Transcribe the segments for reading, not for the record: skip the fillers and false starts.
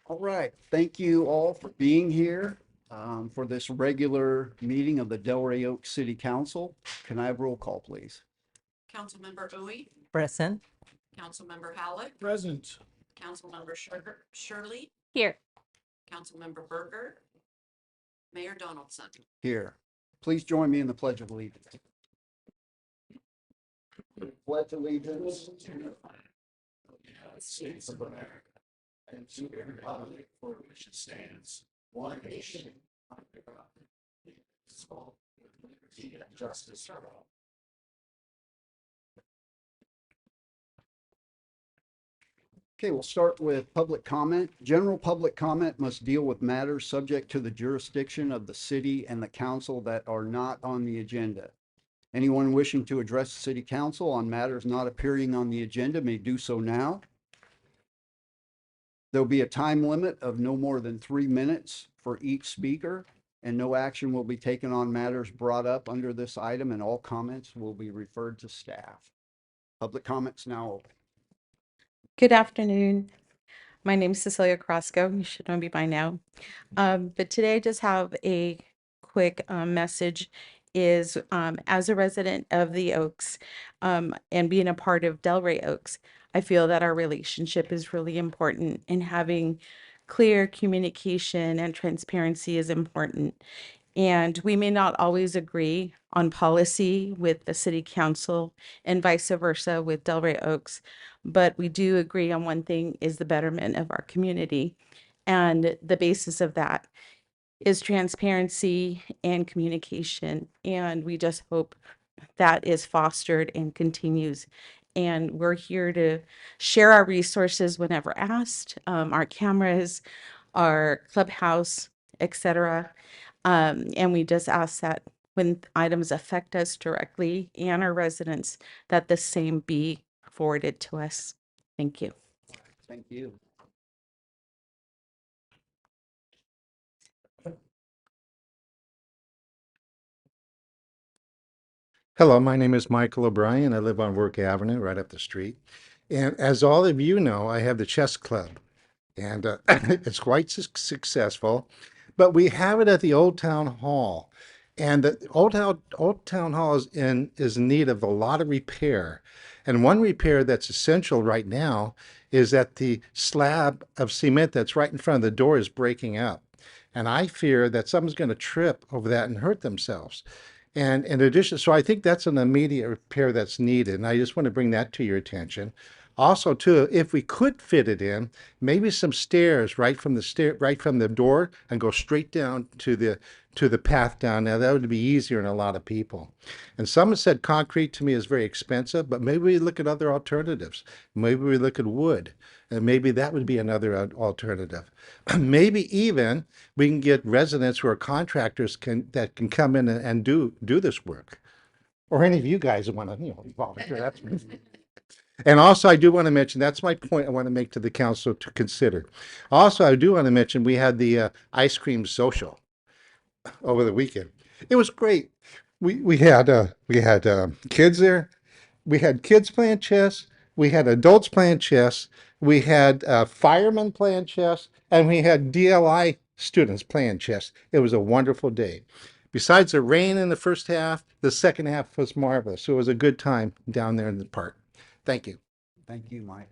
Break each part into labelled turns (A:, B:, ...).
A: All right, thank you all for being here for this regular meeting of the Delray Oaks City Council. Can I have roll call, please?
B: Councilmember Uy,
C: Present.
B: Councilmember Howlett,
D: Present.
B: Councilmember Shirley,
C: Here.
B: Councilmember Berger, Mayor Donaldson.
A: Here. Please join me in the Pledge of Allegiance. Pledge allegiance to the
D: United States of America and to the republic for which it stands, one nation, under God, indivisible, with liberty and justice for all.
A: Okay, we'll start with public comment. General public comment must deal with matters subject to the jurisdiction of the city and the council that are not on the agenda. Anyone wishing to address the city council on matters not appearing on the agenda may do so now. There'll be a time limit of no more than 3 minutes for each speaker, and no action will be taken on matters brought up under this item, and all comments will be referred to staff. Public comments now open.
E: Good afternoon. My name is Cecilia Crosco. You should know me by now. But today I just have a quick message is as a resident of the Oaks and being a part of Delray Oaks, I feel that our relationship is really important and having clear communication and transparency is important. And we may not always agree on policy with the city council and vice versa with Delray Oaks, but we do agree on one thing is the betterment of our community. And the basis of that is transparency and communication. And we just hope that is fostered and continues. And we're here to share our resources whenever asked, our cameras, our clubhouse, etc. And we just ask that when items affect us directly and our residents, that the same be forwarded to us. Thank you.
A: Thank you.
F: Hello, my name is Michael O'Brien. I live on Work Avenue right up the street. And as all of you know, I have the chess club, and it's quite successful. But we have it at the Old Town Hall, and the Old Town Hall is in need of a lot of repair. And one repair that's essential right now is that the slab of cement that's right in front of the door is breaking up. And I fear that someone's going to trip over that and hurt themselves. And in addition, so I think that's an immediate repair that's needed. And I just want to bring that to your attention. Also, too, if we could fit it in, maybe some stairs right from the door and go straight down to the path down there. That would be easier on a lot of people. And some have said concrete to me is very expensive, but maybe we look at other alternatives. Maybe we look at wood, and maybe that would be another alternative. Maybe even we can get residents who are contractors that can come in and do this work. Or any of you guys who want to, volunteer. That's And also, I do want to mention, that's my point I want to make to the council to consider. Also, I do want to mention, we had the ice cream social over the weekend. It was great. We had kids there. We had kids playing chess. We had adults playing chess. We had firemen playing chess, and we had DLI students playing chess. It was a wonderful day. Besides the rain in the first half, the second half was marvelous. So it was a good time down there in the park. Thank you.
A: Thank you, Mike.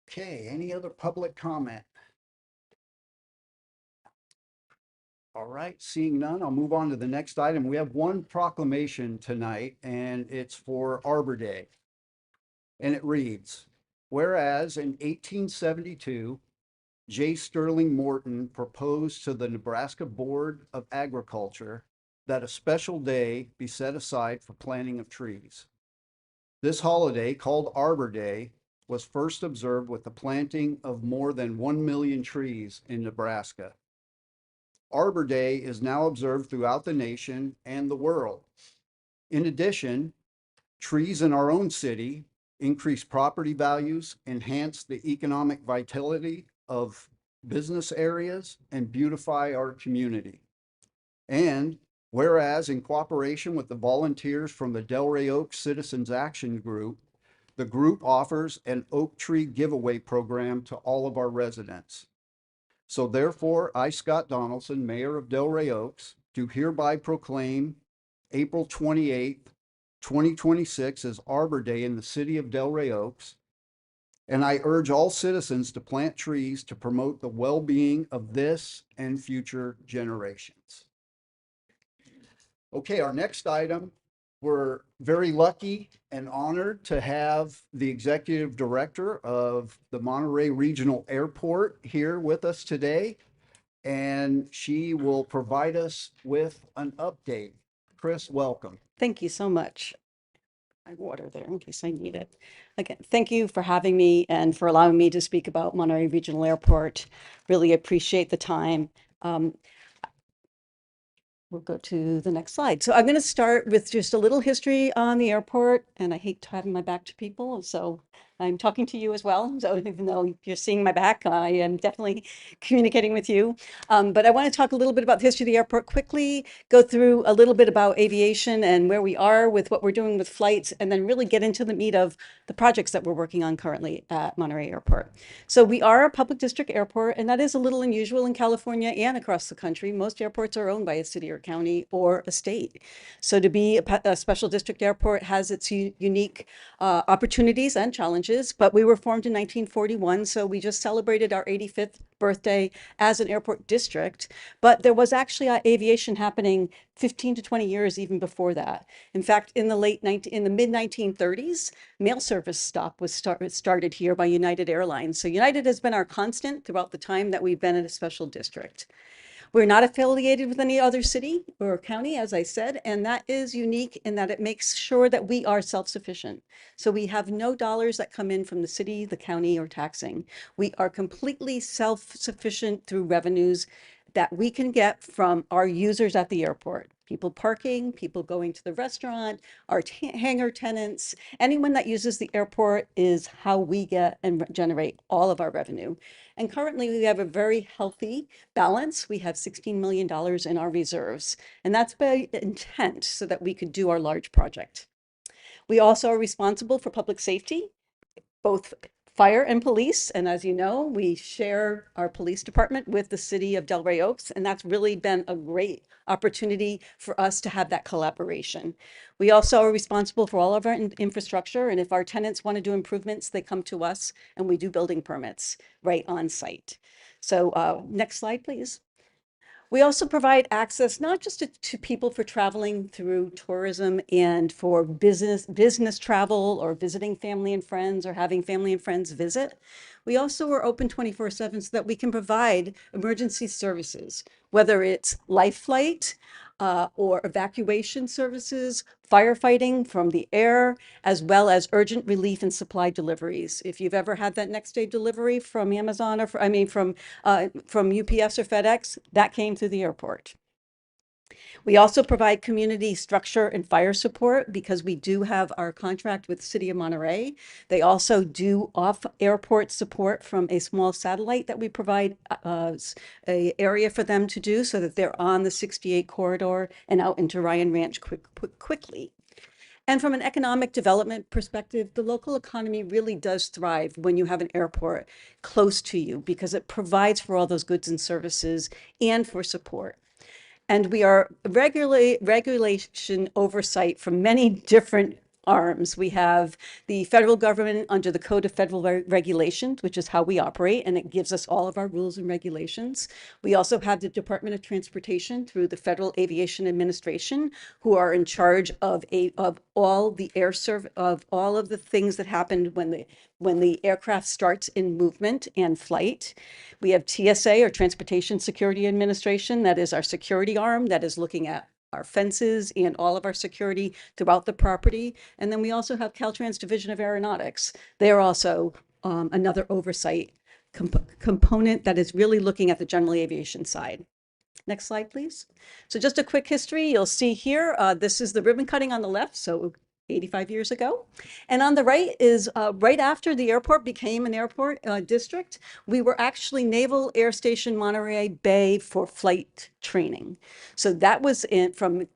A: Okay, any other public comment? All right, seeing none, I'll move on to the next item. We have one proclamation tonight, and it's for Arbor Day. And it reads, whereas in 1872, J. Sterling Morton proposed to the Nebraska Board of Agriculture that a special day be set aside for planting of trees. This holiday, called Arbor Day, was first observed with the planting of more than 1 million trees in Nebraska. Arbor Day is now observed throughout the nation and the world. In addition, trees in our own city increase property values, enhance the economic vitality of business areas, and beautify our community. And whereas in cooperation with the volunteers from the Delray Oaks Citizens Action Group, the group offers an oak tree giveaway program to all of our residents. So therefore, I, Scott Donaldson, Mayor of Delray Oaks, do hereby proclaim April 28th, 2026 as Arbor Day in the city of Delray Oaks. And I urge all citizens to plant trees to promote the well-being of this and future generations. Okay, our next item, we're very lucky and honored to have the executive director of the Monterey Regional Airport here with us today. And she will provide us with an update. Chris, welcome.
C: Thank you so much. I have water there in case I need it. Again, thank you for having me and for allowing me to speak about Monterey Regional Airport. Really appreciate the time. We'll go to the next slide. So I'm going to start with just a little history on the airport, and I hate having my back to people, so I'm talking to you as well. So even though you're seeing my back, I am definitely communicating with you. But I want to talk a little bit about the history of the airport quickly, go through a little bit about aviation and where we are with what we're doing with flights, and then really get into the meat of the projects that we're working on currently at Monterey Airport. So we are a public district airport, and that is a little unusual in California and across the country. Most airports are owned by a city or county or a state. So to be a special district airport has its unique opportunities and challenges, but we were formed in 1941, so we just celebrated our 85th birthday as an airport district, but there was actually aviation happening 15 to 20 years even before that. In fact, in the mid 1930s, mail service stop was started here by United Airlines. So United has been our constant throughout the time that we've been in a special district. We're not affiliated with any other city or county, as I said, and that is unique in that it makes sure that we are self-sufficient. So we have no dollars that come in from the city, the county, or taxing. We are completely self-sufficient through revenues that we can get from our users at the airport. People parking, people going to the restaurant, our hangar tenants, anyone that uses the airport is how we get and generate all of our revenue. And currently we have a very healthy balance. We have $16 million in our reserves, and that's by intent so that we could do our large project. We also are responsible for public safety, both fire and police. And as you know, we share our police department with the city of Delray Oaks, and that's really been a great opportunity for us to have that collaboration. We also are responsible for all of our infrastructure, and if our tenants want to do improvements, they come to us and we do building permits right on site. So next slide, please. We also provide access not just to people for traveling through tourism and for business travel or visiting family and friends or having family and friends visit. We also are open 24/7 so that we can provide emergency services, whether it's life flight or evacuation services, firefighting from the air, as well as urgent relief and supply deliveries. If you've ever had that next day delivery from Amazon or from UPS or FedEx, that came through the airport. We also provide community structure and fire support because we do have our contract with the City of Monterey. They also do off-airport support from a small satellite that we provide a area for them to do so that they're on the 68 corridor and out into Ryan Ranch quickly. And from an economic development perspective, the local economy really does thrive when you have an airport close to you because it provides for all those goods and services and for support. And we are regulation oversight from many different arms. We have the federal government under the Code of Federal Regulations, which is how we operate, and it gives us all of our rules and regulations. We also have the Department of Transportation through the Federal Aviation Administration, who are in charge of all the of all of the things that happened when the aircraft starts in movement and flight. We have TSA, or Transportation Security Administration, that is our security arm that is looking at our fences and all of our security throughout the property. And then we also have Caltrans Division of Aeronautics. They are also another oversight component that is really looking at the general aviation side. Next slide, please. So just a quick history. You'll see here, this is the ribbon cutting on the left. So 85 years ago. And on the right is right after the airport became an airport district, we were actually Naval Air Station Monterey Bay for flight training. So that was from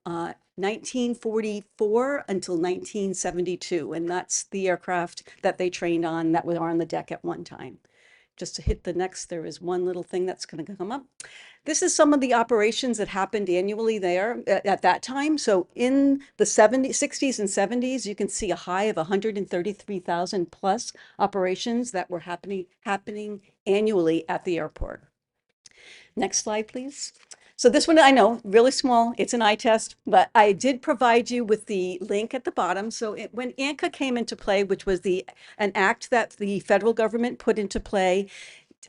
C: 1944 until 1972. And that's the aircraft that they trained on that were on the deck at one time. Just to hit the next, there is one little thing that's going to come up. This is some of the operations that happened annually there at that time. So in the 60s and 70s, you can see a high of 133,000 plus operations that were happening annually at the airport. Next slide, please. So this one, I know, really small, it's an eye test, but I did provide you with the link at the bottom. So when ANCA came into play, which was an act that the federal government put into play,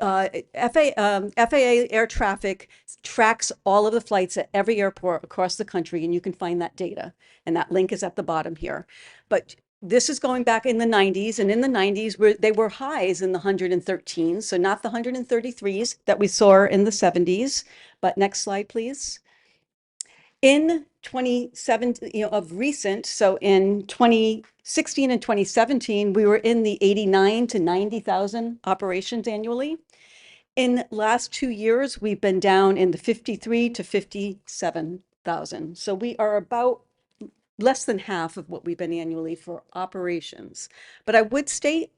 C: FAA air traffic tracks all of the flights at every airport across the country, and you can find that data. And that link is at the bottom here. But this is going back in the 90s, and in the 90s, they were highs in the 113s, so not the 133s that we saw in the 70s. But next slide, please. In 2017, of recent, so in 2016 and 2017, we were in the 89 to 90,000 operations annually. In the last 2 years, we've been down in the 53 to 57,000. So we are about less than half of what we've been annually for operations. But I would state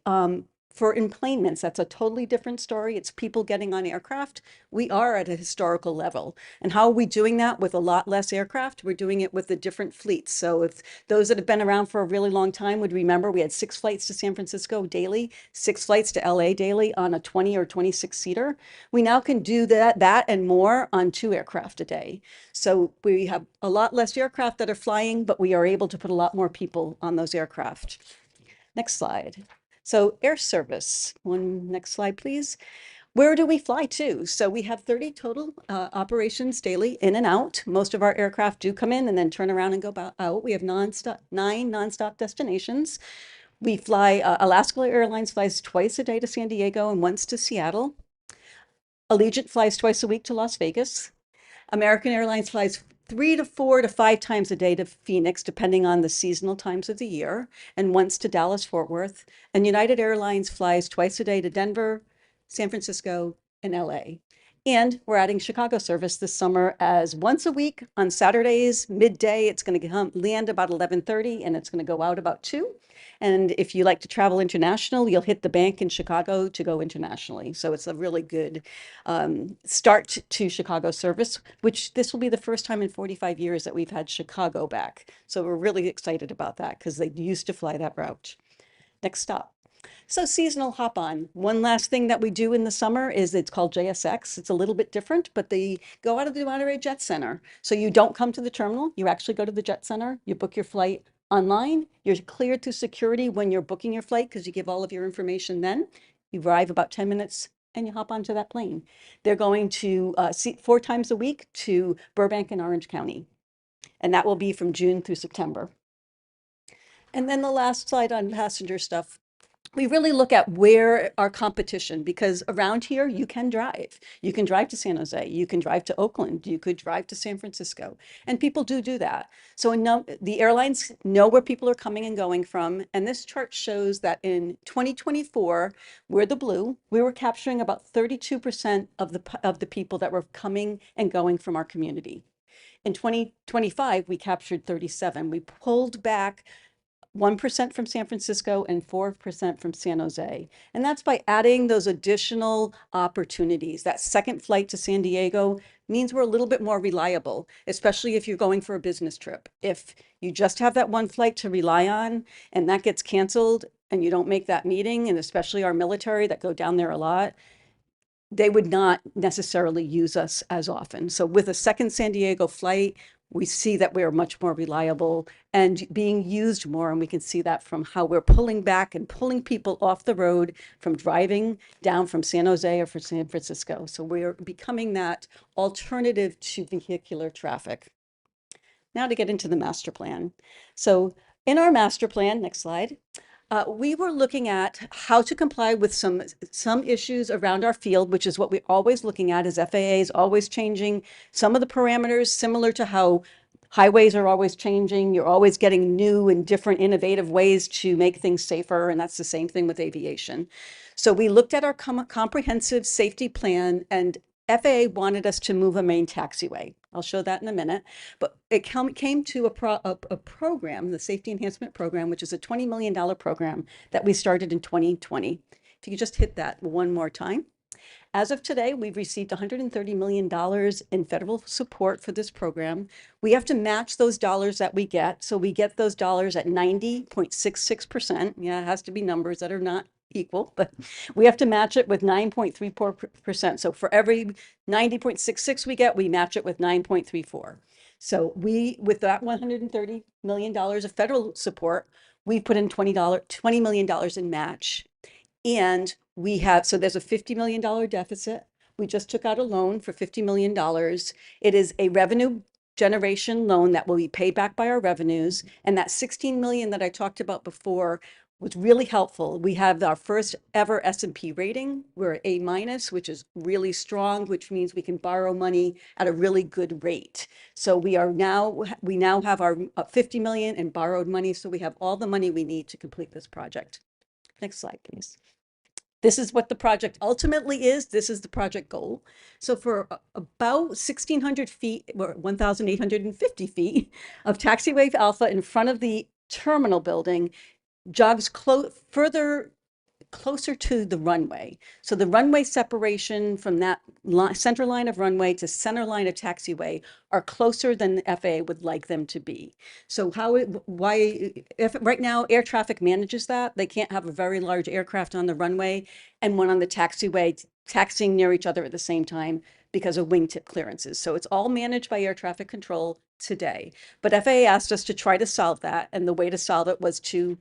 C: for enplanements, that's a totally different story. It's people getting on aircraft. We are at a historical level. And how are we doing that with a lot less aircraft? We're doing it with the different fleets. So if those that have been around for a really long time would remember, we had 6 flights to San Francisco daily, 6 flights to LA daily on a 20 or 26 seater. We now can do that and more on 2 aircraft a day. So we have a lot less aircraft that are flying, but we are able to put a lot more people on those aircraft. Next slide. So air service, next slide, please. Where do we fly to? So we have 30 total operations daily in and out. Most of our aircraft do come in and then turn around and go out. We have 9 nonstop destinations. We fly, Alaska Airlines flies twice a day to San Diego and once to Seattle. Allegiant flies twice a week to Las Vegas. American Airlines flies 3 to 4 to 5 times a day to Phoenix, depending on the seasonal times of the year, and once to Dallas Fort Worth. And United Airlines flies twice a day to Denver, San Francisco, and LA. And we're adding Chicago service this summer as once a week on Saturdays, midday. It's going to land about 11:30 and it's going to go out about 2. And if you like to travel international, you'll hit the bank in Chicago to go internationally. So it's a really good start to Chicago service, which this will be the first time in 45 years that we've had Chicago back. So we're really excited about that because they used to fly that route. Next stop. So seasonal hop-on. One last thing that we do in the summer is it's called JSX. It's a little bit different, but they go out of the Monterey Jet Center. So you don't come to the terminal. You actually go to the Jet Center. You book your flight online. You're cleared through security when you're booking your flight because you give all of your information then. You arrive about 10 minutes and you hop onto that plane. They're going to 4 times a week to Burbank and Orange County. And that will be from June through September. And then the last slide on passenger stuff. We really look at where our competition, because around here you can drive. You can drive to San Jose, you can drive to Oakland, you could drive to San Francisco, and people do that. So the airlines know where people are coming and going from, and this chart shows that in 2024, we're the blue, we were capturing about 32% of the people that were coming and going from our community. In 2025, we captured 37. We pulled back 1% from San Francisco and 4% from San Jose. And that's by adding those additional opportunities. That second flight to San Diego means we're a little bit more reliable, especially if you're going for a business trip. If you just have that one flight to rely on and that gets canceled and you don't make that meeting, and especially our military that go down there a lot, they would not necessarily use us as often. So with a second San Diego flight, we see that we are much more reliable and being used more. And we can see that from how we're pulling back and pulling people off the road from driving down from San Jose or from San Francisco. So we're becoming that alternative to vehicular traffic. Now to get into the master plan. So in our master plan, next slide, we were looking at how to comply with some issues around our field, which is what we're always looking at, is FAA is always changing some of the parameters, similar to how highways are always changing. You're always getting new and different innovative ways to make things safer, and that's the same thing with aviation. So we looked at our comprehensive safety plan, and FAA wanted us to move a main taxiway. I'll show that in a minute. But it came to a program, the Safety Enhancement Program, which is a $20 million program that we started in 2020. If you could just hit that one more time. As of today, we've received $130 million in federal support for this program. We have to match those dollars that we get. So we get those dollars at 90.66%. Yeah, it has to be numbers that are not equal, but we have to match it with 9.34%. So for every 90.66 we get, we match it with 9.34. So with that $130 million of federal support, we put in $20 million in match. And so there's a $50 million deficit. We just took out a loan for $50 million. It is a revenue generation loan that will be paid back by our revenues. And that 16 million that I talked about before was really helpful. We have our first ever S&P rating. We're A-, which is really strong, which means we can borrow money at a really good rate. So we now have our 50 million in borrowed money. So we have all the money we need to complete this project. Next slide, please. This is what the project ultimately is. This is the project goal. So for about 1,600 feet, or 1,850 feet of taxiway alpha in front of the terminal building, jogs closer to the runway. So the runway separation from that center line of runway to center line of taxiway are closer than the FAA would like them to be. So if right now air traffic manages that, they can't have a very large aircraft on the runway and one on the taxiway taxiing near each other at the same time because of wingtip clearances. So it's all managed by air traffic control today. But FAA asked us to try to solve that. And the way to solve it was to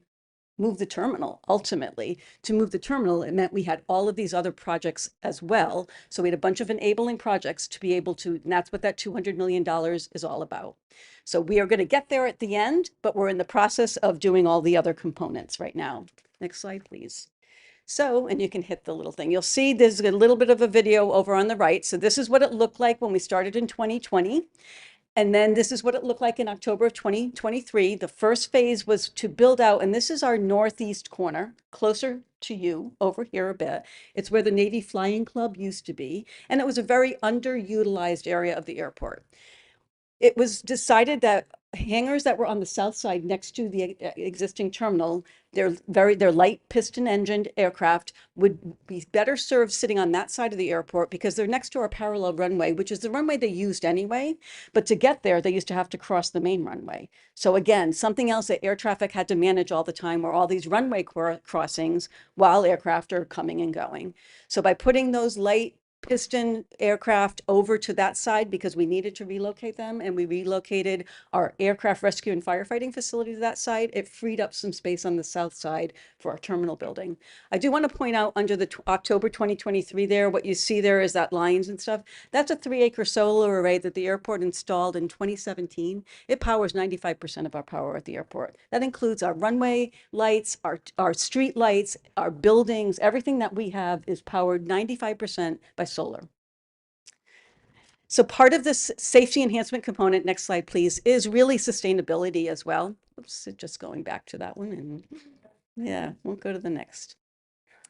C: move the terminal. Ultimately, to move the terminal, it meant we had all of these other projects as well. So we had a bunch of enabling projects to be able to, and that's what that $200 million is all about. So we are going to get there at the end, but we're in the process of doing all the other components right now. Next slide, please. So, and you can hit the little thing. You'll see there's a little bit of a video over on the right. So this is what it looked like when we started in 2020. And then this is what it looked like in October of 2023. The first phase was to build out, and this is our northeast corner, closer to you over here a bit. It's where the Navy Flying Club used to be. And it was a very underutilized area of the airport. It was decided that hangars that were on the south side next to the existing terminal, they're light piston engined aircraft would be better served sitting on that side of the airport because they're next to our parallel runway, which is the runway they used anyway. But to get there, they used to have to cross the main runway. So again, something else that air traffic had to manage all the time were all these runway crossings while aircraft are coming and going. So by putting those light piston aircraft over to that side because we needed to relocate them, and we relocated our aircraft rescue and firefighting facility to that side. It freed up some space on the south side for our terminal building. I do want to point out under the October 2023 there, what you see there is that lines and stuff. That's a 3-acre solar array that the airport installed in 2017. It powers 95% of our power at the airport. That includes our runway lights, our street lights, our buildings, everything that we have is powered 95% by solar. So part of this safety enhancement component, next slide please, is really sustainability as well. Oops, just going back to that one, and yeah, we'll go to the next.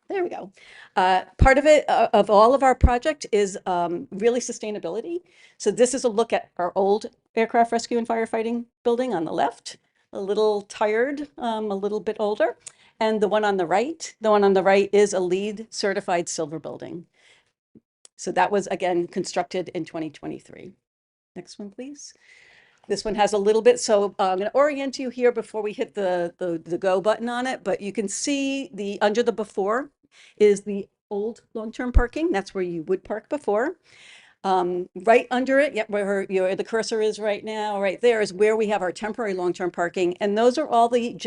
C: There we go. Part of it, of all of our project is really sustainability. So this is a look at our old aircraft rescue and firefighting building on the left, a little tired, a little bit older. And the one on the right is a LEED certified silver building. So that was, again, constructed in 2023. Next one, please. This one has a little bit, so I'm going to orient you here before we hit the go button on it, but you can see under the before is the old long-term parking. That's where you would park before. Right under it, where the cursor is right now, right there is where we have our temporary long-term parking. And those are all the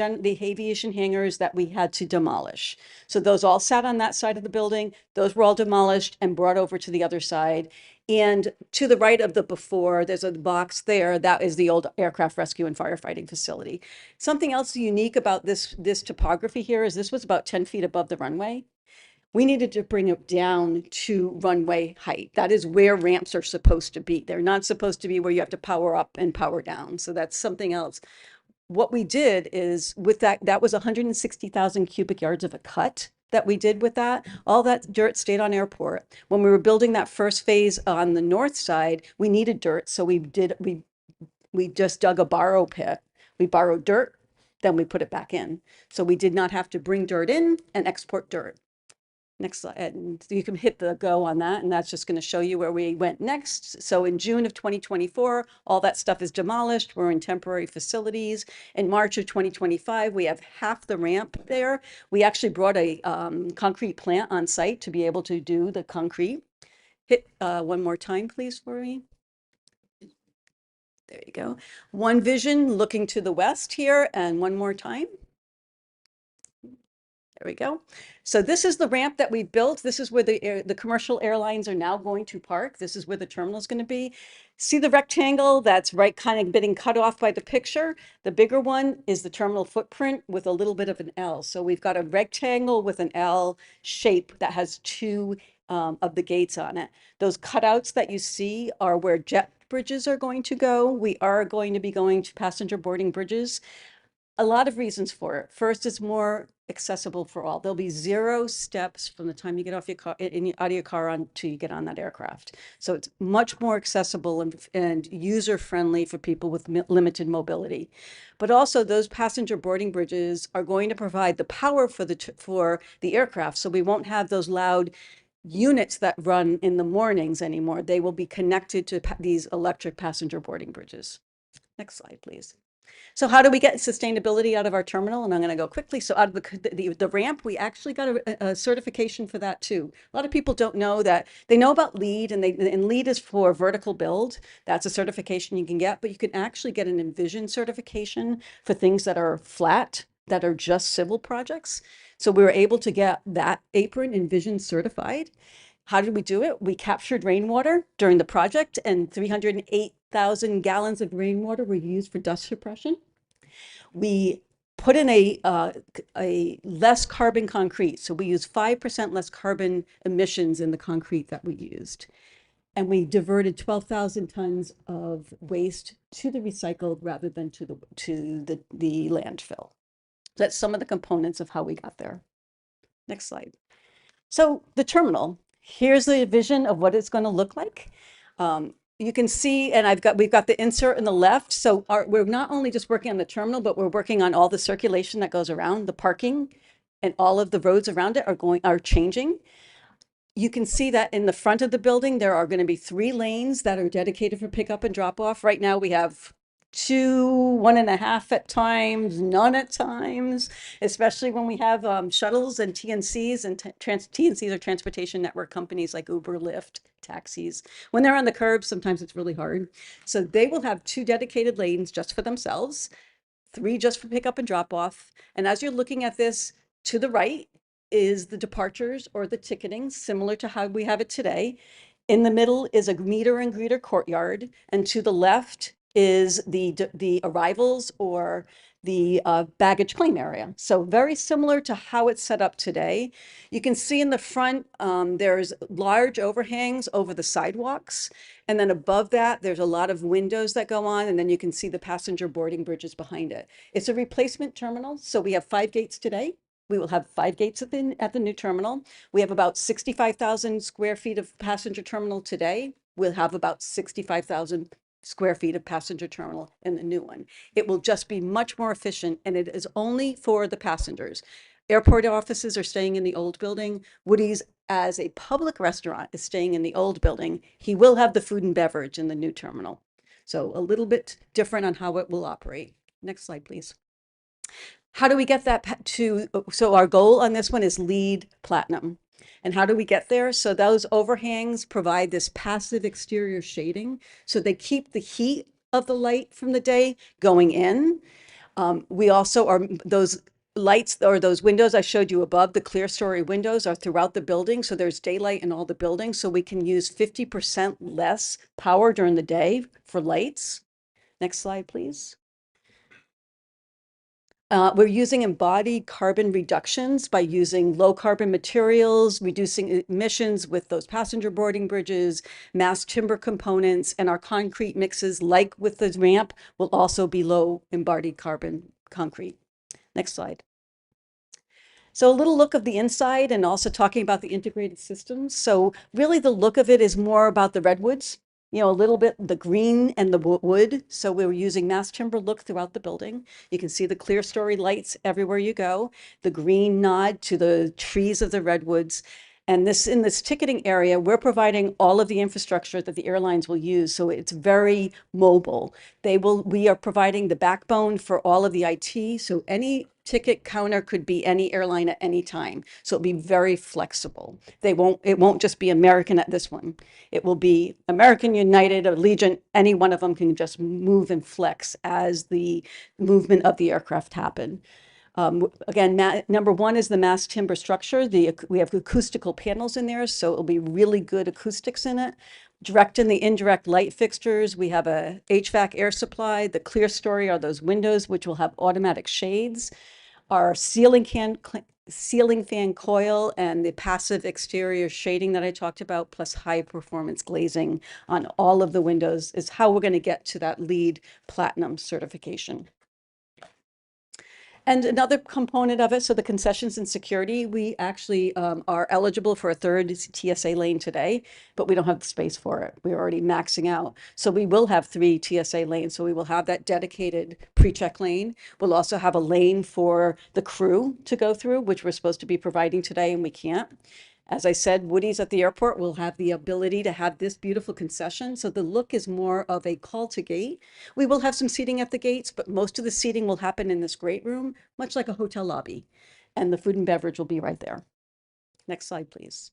C: aviation hangars that we had to demolish. So those all sat on that side of the building. Those were all demolished and brought over to the other side. And to the right of the before, there's a box there. That is the old aircraft rescue and firefighting facility. Something else unique about this topography here is this was about 10 feet above the runway. We needed to bring it down to runway height. That is where ramps are supposed to be. They're not supposed to be where you have to power up and power down. So that's something else. What we did is with that was 160,000 cubic yards of a cut that we did with that, all that dirt stayed on airport. When we were building that first phase on the north side, we needed dirt, so we just dug a borrow pit. We borrowed dirt, then we put it back in. So we did not have to bring dirt in and export dirt. Next slide, and you can hit the go on that, and that's just going to show you where we went next. So in June of 2024, all that stuff is demolished. We're in temporary facilities. In March of 2025, we have half the ramp there. We actually brought a concrete plant on site to be able to do the concrete. Hit one more time, please, for me. There you go. One vision looking to the west here, and one more time. There we go. So this is the ramp that we built. This is where the commercial airlines are now going to park. This is where the terminal is going to be. See the rectangle that's right kind of getting cut off by the picture? The bigger one is the terminal footprint with a little bit of an L. So we've got a rectangle with an L shape that has two of the gates on it. Those cutouts that you see are where jet bridges are going to go. We are going to be going to passenger boarding bridges. A lot of reasons for it. First, it's more accessible for all. There'll be 0 steps from the time you get off your car, out of your car until you get on that aircraft. So it's much more accessible and user-friendly for people with limited mobility. But also those passenger boarding bridges are going to provide the power for the aircraft. So we won't have those loud units that run in the mornings anymore. They will be connected to these electric passenger boarding bridges. Next slide, please. So how do we get sustainability out of our terminal? And I'm going to go quickly. So out of the ramp, we actually got a certification for that too. A lot of people don't know that. They know about LEED, and LEED is for vertical build. That's a certification you can get, but you can actually get an Envision certification for things that are flat, that are just civil projects. So we were able to get that apron Envision certified. How did we do it? We captured rainwater during the project, and 308,000 gallons of rainwater were used for dust suppression. We put in a less carbon concrete. So we use 5% less carbon emissions in the concrete that we used. And we diverted 12,000 tons of waste to the recycled rather than to the landfill. That's some of the components of how we got there. Next slide. So the terminal, here's the vision of what it's going to look like. You can see, and we've got the insert in the left. So we're not only just working on the terminal, but we're working on all the circulation that goes around the parking, and all of the roads around it are changing. You can see that in the front of the building, there are going to be 3 lanes that are dedicated for pickup and drop off. Right now we have 2, 1.5 at times, none at times, especially when we have shuttles and TNCs, and TNCs are transportation network companies like Uber, Lyft, taxis. When they're on the curb, sometimes it's really hard. So they will have 2 dedicated lanes just for themselves, 3 just for pickup and drop off. And as you're looking at this, to the right is the departures or the ticketing, similar to how we have it today. In the middle is a meter and greeter courtyard, and to the left is the arrivals or the baggage claim area. So very similar to how it's set up today. You can see in the front, there's large overhangs over the sidewalks. And then above that, there's a lot of windows that go on, and then you can see the passenger boarding bridges behind it. It's a replacement terminal. So we have 5 gates today. We will have 5 gates at the new terminal. We have about 65,000 square feet of passenger terminal today. We'll have about 65,000 square feet of passenger terminal in the new one. It will just be much more efficient, and it is only for the passengers. Airport offices are staying in the old building. Woody's, as a public restaurant, is staying in the old building. He will have the food and beverage in the new terminal. So a little bit different on how it will operate. Next slide, please. How do we get that so our goal on this one is LEED Platinum. And how do we get there? So those overhangs provide this passive exterior shading. So they keep the heat of the light from the day going in. We also are, those lights or those windows I showed you above, the clear story windows are throughout the building. So there's daylight in all the buildings. So we can use 50% less power during the day for lights. Next slide, please. We're using embodied carbon reductions by using low carbon materials, reducing emissions with those passenger boarding bridges, mass timber components, and our concrete mixes, like with the ramp, will also be low embodied carbon concrete. Next slide. So a little look of the inside and also talking about the integrated systems. So really the look of it is more about the redwoods, you know, a little bit the green and the wood. So we were using mass timber look throughout the building. You can see the clear story lights everywhere you go, the green nod to the trees of the redwoods. And this in this ticketing area, we're providing all of the infrastructure that the airlines will use. So it's very mobile. We are providing the backbone for all of the IT. So any ticket counter could be any airline at any time. So it'll be very flexible. It won't just be American at this one. It will be American, United, Allegiant, any one of them can just move and flex as the movement of the aircraft happen. Again, number one is the mass timber structure. We have acoustical panels in there, so it'll be really good acoustics in it. Direct and the indirect light fixtures. We have a HVAC air supply. The clear story are those windows, which will have automatic shades. Our ceiling fan coil and the passive exterior shading that I talked about, plus high performance glazing on all of the windows is how we're going to get to that LEED Platinum certification. And another component of it, so the concessions and security, we actually are eligible for a third TSA lane today, but we don't have the space for it. We're already maxing out. So we will have 3 TSA lanes. So we will have that dedicated pre-check lane. We'll also have a lane for the crew to go through, which we're supposed to be providing today and we can't. As I said, Woody's at the airport will have the ability to have this beautiful concession. So the look is more of a call to gate. We will have some seating at the gates, but most of the seating will happen in this great room, much like a hotel lobby. And the food and beverage will be right there. Next slide, please.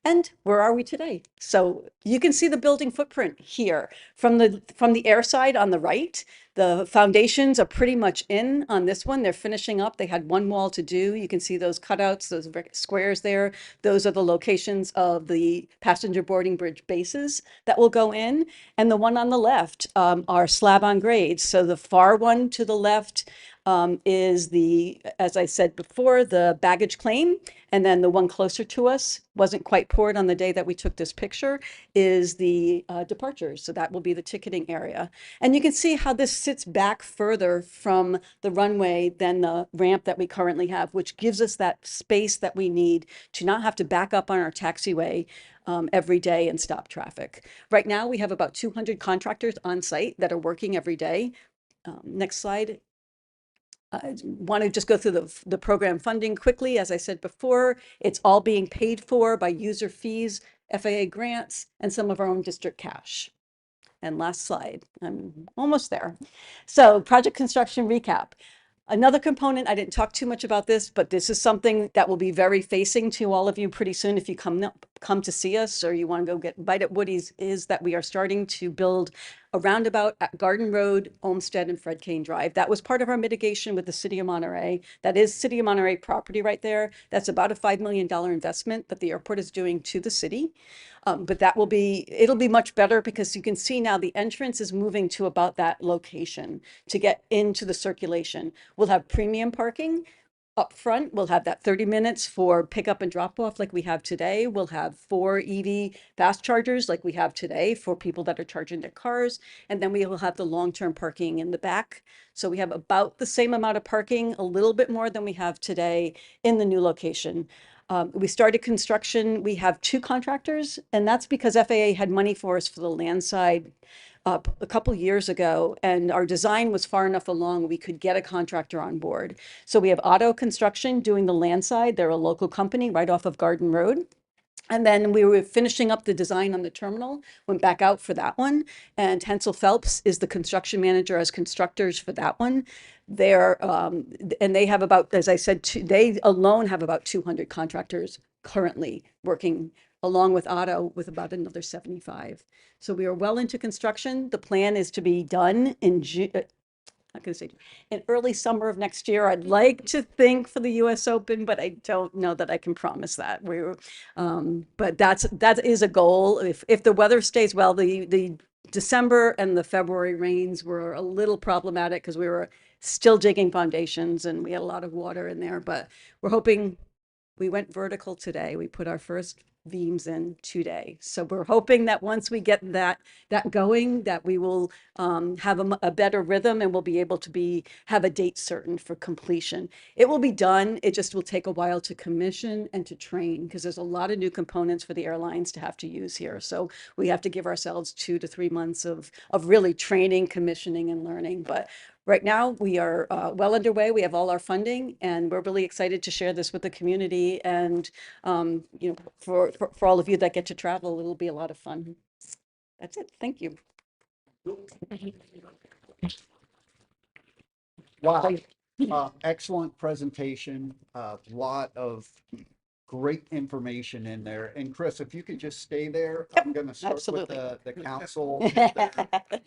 C: And where are we today? So you can see the building footprint here from the air side on the right. The foundations are pretty much in on this one. They're finishing up. They had one wall to do. You can see those cutouts, those squares there. Those are the locations of the passenger boarding bridge bases that will go in. And the one on the left are slab on grades. So the far one to the left is as I said before, the baggage claim. And then the one closer to us, wasn't quite poured on the day that we took this picture, is the departures. So that will be the ticketing area. And you can see how this sits back further from the runway than the ramp that we currently have, which gives us that space that we need to not have to back up on our taxiway every day and stop traffic. Right now, we have about 200 contractors on site that are working every day. Next slide. I want to just go through the program funding quickly. As I said before, it's all being paid for by user fees, FAA grants, and some of our own district cash. And last slide, I'm almost there. So project construction recap. Another component, I didn't talk too much about this, but this is something that will be very facing to all of you pretty soon if you come to see us or you want to go get a bite at Woody's, is that we are starting to build a roundabout at Garden Road, Olmsted, and Fred Kane Drive. That was part of our mitigation with the City of Monterey. That is City of Monterey property right there. That's about a $5 million investment that the airport is doing to the city. But it'll be much better because you can see now the entrance is moving to about that location to get into the circulation. We'll have premium parking up front. We'll have that 30 minutes for pickup and drop off like we have today. We'll have 4 EV fast chargers like we have today for people that are charging their cars. And then we will have the long-term parking in the back. So we have about the same amount of parking, a little bit more than we have today in the new location. We started construction. We have 2 contractors, and that's because FAA had money for us for the land side a couple years ago, and our design was far enough along we could get a contractor on board. So we have Auto Construction doing the land side. They're a local company right off of Garden Road. And then we were finishing up the design on the terminal, went back out for that one. And Hensel Phelps is the construction manager as constructors for that one. And they have about, as I said, they alone have about 200 contractors currently working along with Auto with about another 75. So we are well into construction. The plan is to be done in not going to say in early summer of next year. I'd like to think for the U.S. Open, but I don't know that I can promise that. But that is a goal. If the weather stays well, the December and the February rains were a little problematic because we were still digging foundations and we had a lot of water in there. But we're hoping. We went vertical today. We put our first Veeams in today. So we're hoping that once we get that going, that we will have a better rhythm and we'll be able to have a date certain for completion. It will be done. It just will take a while to commission and to train because there's a lot of new components for the airlines to have to use here. So we have to give ourselves 2 to 3 months of really training, commissioning, and learning. But right now, we are well underway. We have all our funding, and we're really excited to share this with the community. And for all of you that get to travel, it'll be a lot of fun. That's it. Thank you.
A: Wow. Excellent presentation. A lot of great information in there. And Chris, if you could just stay there, I'm going to start with
C: absolutely.
A: the council.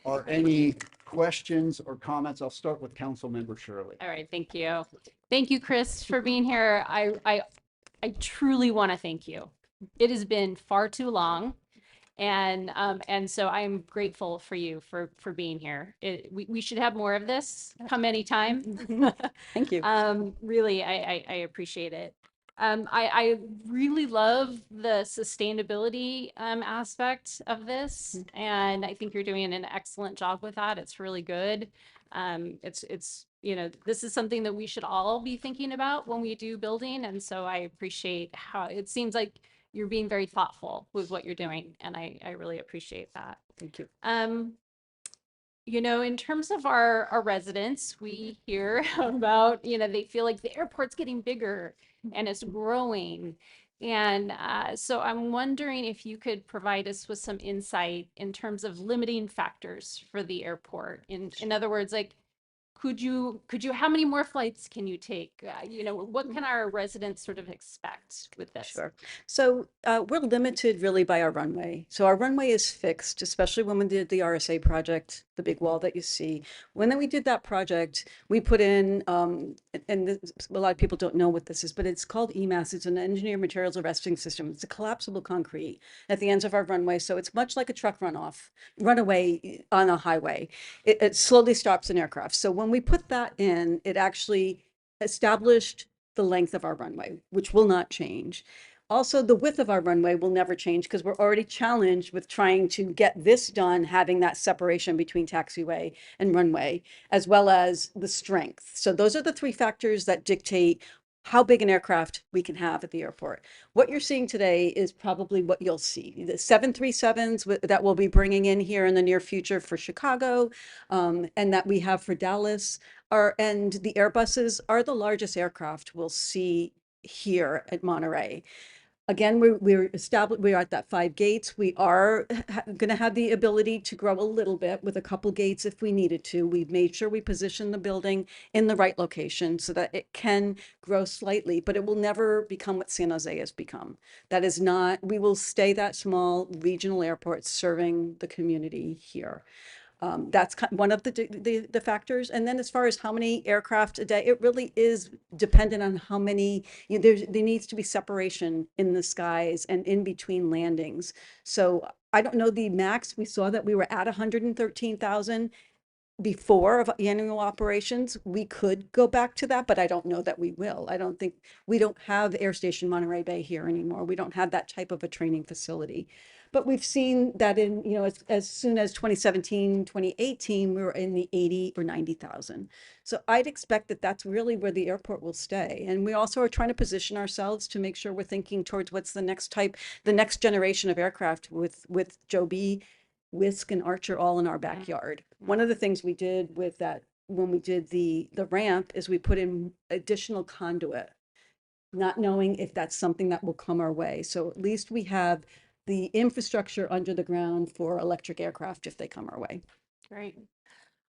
A: Are any questions or comments? I'll start with Councilmember Shirley.
G: All right, thank you. Thank you, Chris, for being here. I truly want to thank you. It has been far too long. And so I'm grateful for you for being here. We should have more of this. Come anytime.
C: Thank you.
G: Really, I appreciate it. I really love the sustainability aspect of this, and I think you're doing an excellent job with that. It's really good. It's this is something that we should all be thinking about when we do building, and so I appreciate how it seems like you're being very thoughtful with what you're doing, and I really appreciate that.
C: Thank you.
G: In terms of our residents, we hear about, they feel like the airport's getting bigger and it's growing. And so I'm wondering if you could provide us with some insight in terms of limiting factors for the airport. In other words, like, could you, how many more flights can you take? What can our residents sort of expect with this?
C: Sure. So we're limited really by our runway. So our runway is fixed, especially when we did the RSA project, the big wall that you see. When we did that project, we put in, and a lot of people don't know what this is, but it's called EMAS. It's an engineered materials arresting system. It's a collapsible concrete at the ends of our runway. So it's much like a truck runaway on a highway. It slowly stops an aircraft. So when we put that in, it actually established the length of our runway, which will not change. Also, the width of our runway will never change because we're already challenged with trying to get this done, having that separation between taxiway and runway, as well as the strength. So those are the 3 factors that dictate how big an aircraft we can have at the airport. What you're seeing today is probably what you'll see. The 737s that we'll be bringing in here in the near future for Chicago, and that we have for Dallas, and the Airbuses are the largest aircraft we'll see here at Monterey. Again, we're established, we're at that 5 gates. We are going to have the ability to grow a little bit with a couple gates if we needed to. We've made sure we position the building in the right location so that it can grow slightly, but it will never become what San Jose has become. That is not, we will stay that small regional airport serving the community here. That's one of the factors. And then as far as how many aircraft a day, it really is dependent on how many, there needs to be separation in the skies and in between landings. So I don't know the max. We saw that we were at 113,000 before of annual operations. We could go back to that, but I don't know that we will. I don't think, we don't have Air Station Monterey Bay here anymore. We don't have that type of a training facility. But we've seen that in, as soon as 2017, 2018, we were in the 80 or 90,000. So I'd expect that that's really where the airport will stay. And we also are trying to position ourselves to make sure we're thinking towards what's the next generation of aircraft with Joby, Wisk, and Archer all in our backyard. One of the things we did with that, when we did the ramp, is we put in additional conduit, not knowing if that's something that will come our way. So at least we have the infrastructure under the ground for electric aircraft if they come our way.
G: Great.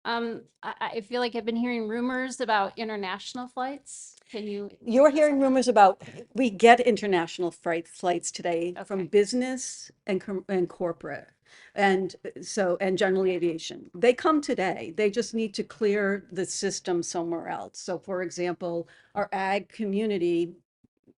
G: I feel like I've been hearing rumors about international flights.
C: You're hearing rumors about, we get international flights today from
G: Okay.
C: business and corporate. And general aviation. They come today. They just need to clear the system somewhere else. So for example, our ag community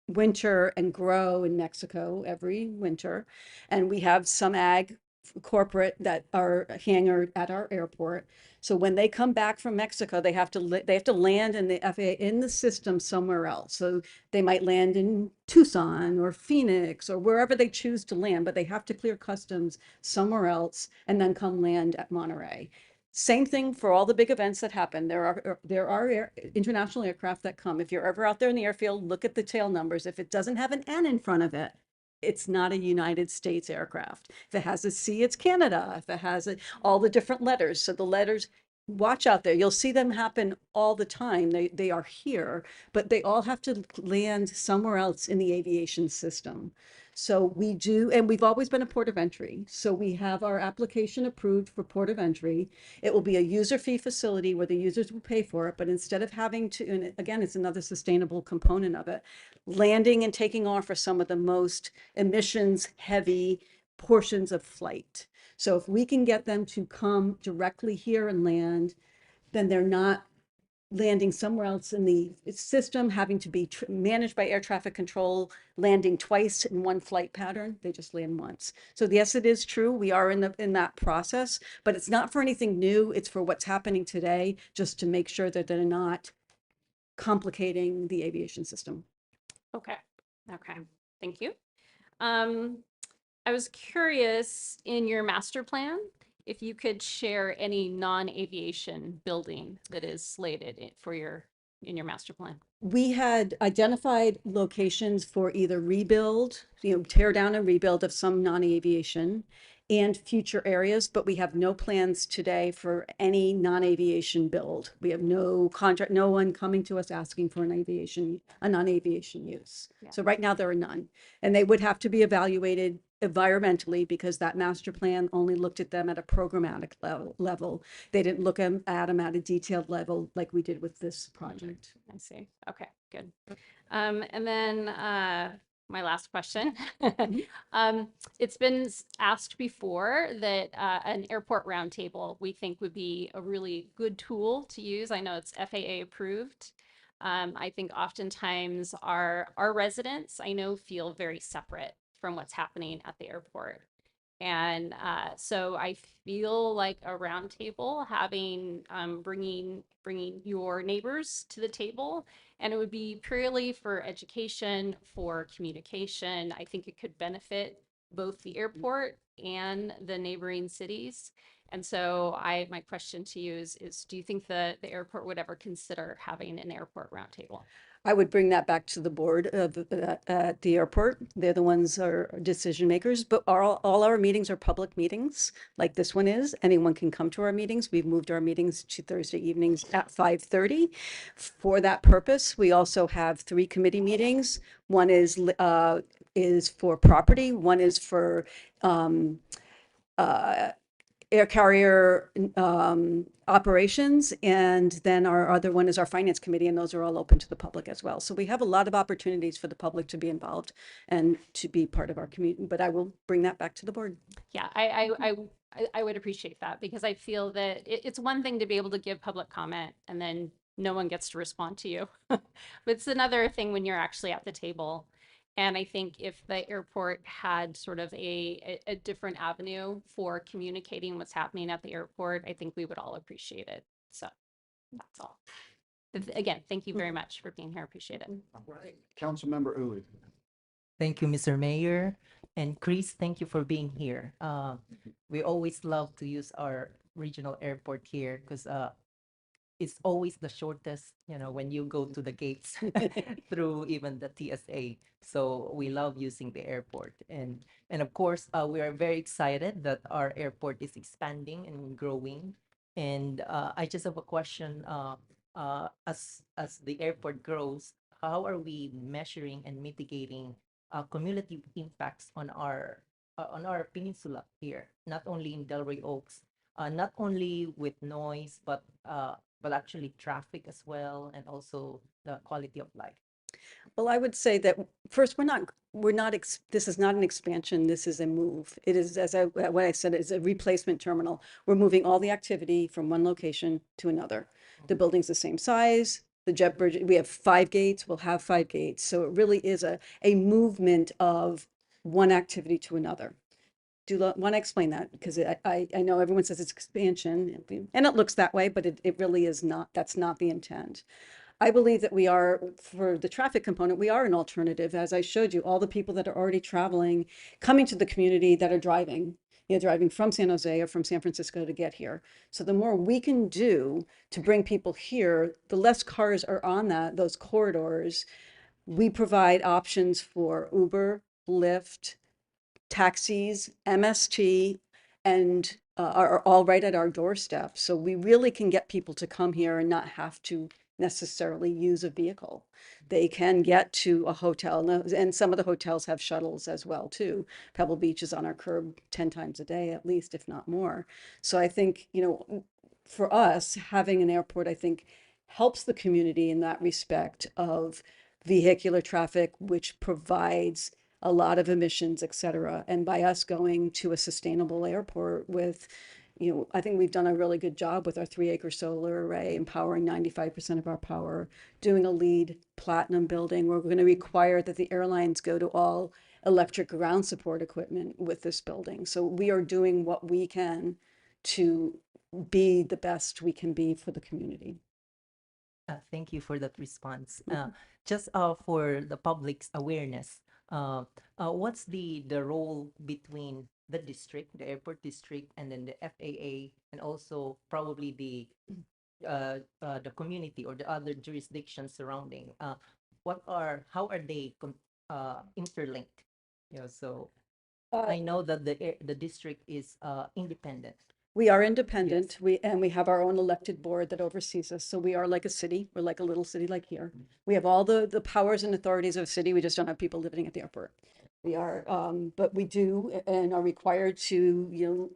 C: winter and grow in Mexico every winter. And we have some ag corporate that are hangared at our airport. So when they come back from Mexico, they have to land in the FAA in the system somewhere else. So they might land in Tucson or Phoenix or wherever they choose to land, but they have to clear customs somewhere else and then come land at Monterey. Same thing for all the big events that happen. There are international aircraft that come. If you're ever out there in the airfield, look at the tail numbers. If it doesn't have an N in front of it, it's not a United States aircraft. If it has a C, it's Canada. If it has all the different letters, so the letters, watch out there. You'll see them happen all the time. They are here, but they all have to land somewhere else in the aviation system. So we do, and we've always been a port of entry. So we have our application approved for port of entry. It will be a user fee facility where the users will pay for it, but instead of having to, and again, it's another sustainable component of it, landing and taking off are some of the most emissions heavy portions of flight. So if we can get them to come directly here and land, then they're not landing somewhere else in the system, having to be managed by air traffic control, landing twice in one flight pattern. They just land once. So yes, it is true. We are in that process, but it's not for anything new. It's for what's happening today, just to make sure that they're not complicating the aviation system.
G: Okay, okay, thank you. I was curious, in your master plan, if you could share any non-aviation building that is slated in your master plan.
C: We had identified locations for either rebuild, tear down and rebuild of some non-aviation and future areas, but we have no plans today for any non-aviation build. We have no contract, no one coming to us asking for a non-aviation use.
G: Yeah.
C: So right now there are none, and they would have to be evaluated environmentally because that master plan only looked at them at a programmatic level. They didn't look at them at a detailed level like we did with this project.
G: I see. Okay, good. And then my last question. It's been asked before that an airport roundtable we think would be a really good tool to use. I know it's FAA approved. I think oftentimes our residents, I know, feel very separate from what's happening at the airport. And so I feel like a roundtable, having bringing your neighbors to the table, and it would be purely for education, for communication. I think it could benefit both the airport and the neighboring cities. And so my question to you is do you think the airport would ever consider having an airport roundtable?
C: I would bring that back to the board of at the airport. They're the ones are decision makers, but all our meetings are public meetings like this one is. Anyone can come to our meetings. We've moved our meetings to Thursday evenings at 5:30 for that purpose. We also have 3 committee meetings. One is for property. One is for air carrier operations, and then our other one is our finance committee, and those are all open to the public as well. So we have a lot of opportunities for the public to be involved and to be part of our community, but I will bring that back to the board.
G: Yeah, I would appreciate that, because I feel that it's one thing to be able to give public comment and then no one gets to respond to you. But it's another thing when you're actually at the table. And I think if the airport had sort of a different avenue for communicating what's happening at the airport, I think we would all appreciate it. So that's all. Again, thank you very much for being here. Appreciate it.
A: All right, Councilmember Uli.
H: Thank you, Mr. Mayor. And Chris, thank you for being here. We always love to use our regional airport here because it's always the shortest, when you go to the gates through even the TSA. So we love using the airport. And of course, we are very excited that our airport is expanding and growing. And I just have a question. As the airport grows, how are we measuring and mitigating cumulative impacts on our peninsula here, not only in Delray Oaks, not only with noise, but actually traffic as well, and also the quality of life?
C: Well, I would say that first, this is not an expansion, this is a move. It is, what I said, is a replacement terminal. We're moving all the activity from one location to another. The building's the same size, the jet bridge, we have 5 gates, we'll have 5 gates. So it really is a movement of one activity to another. want to explain that because I know everyone says it's expansion and it looks that way, but it really is not. That's not the intent. I believe that we are, for the traffic component, we are an alternative. As I showed you, all the people that are already traveling, coming to the community that are driving, driving from San Jose or from San Francisco to get here. So the more we can do to bring people here, the less cars are on those corridors. We provide options for Uber, Lyft, taxis, MST, and are all right at our doorstep. So we really can get people to come here and not have to necessarily use a vehicle. They can get to a hotel, and some of the hotels have shuttles as well too. Pebble Beach is on our curb 10 times a day at least, if not more. So I think, for us, having an airport, I think, helps the community in that respect of vehicular traffic, which provides a lot of emissions, et cetera. And by us going to a sustainable airport with, I think we've done a really good job with our 3-acre solar array, empowering 95% of our power, doing a LEED platinum building. We're going to require that the airlines go to all electric ground support equipment with this building. So we are doing what we can to be the best we can be for the community.
H: Thank you for that response. Just for the public's awareness, what's the role between the district, the airport district, and then the FAA, and also probably the community or the other jurisdictions surrounding? How are they interlinked? So I know that the district is independent.
C: We are independent. We have our own elected board that oversees us. So we are like a city. We're like a little city like here. We have all the powers and authorities of a city. We just don't have people living at the airport. We are, but we do and are required to,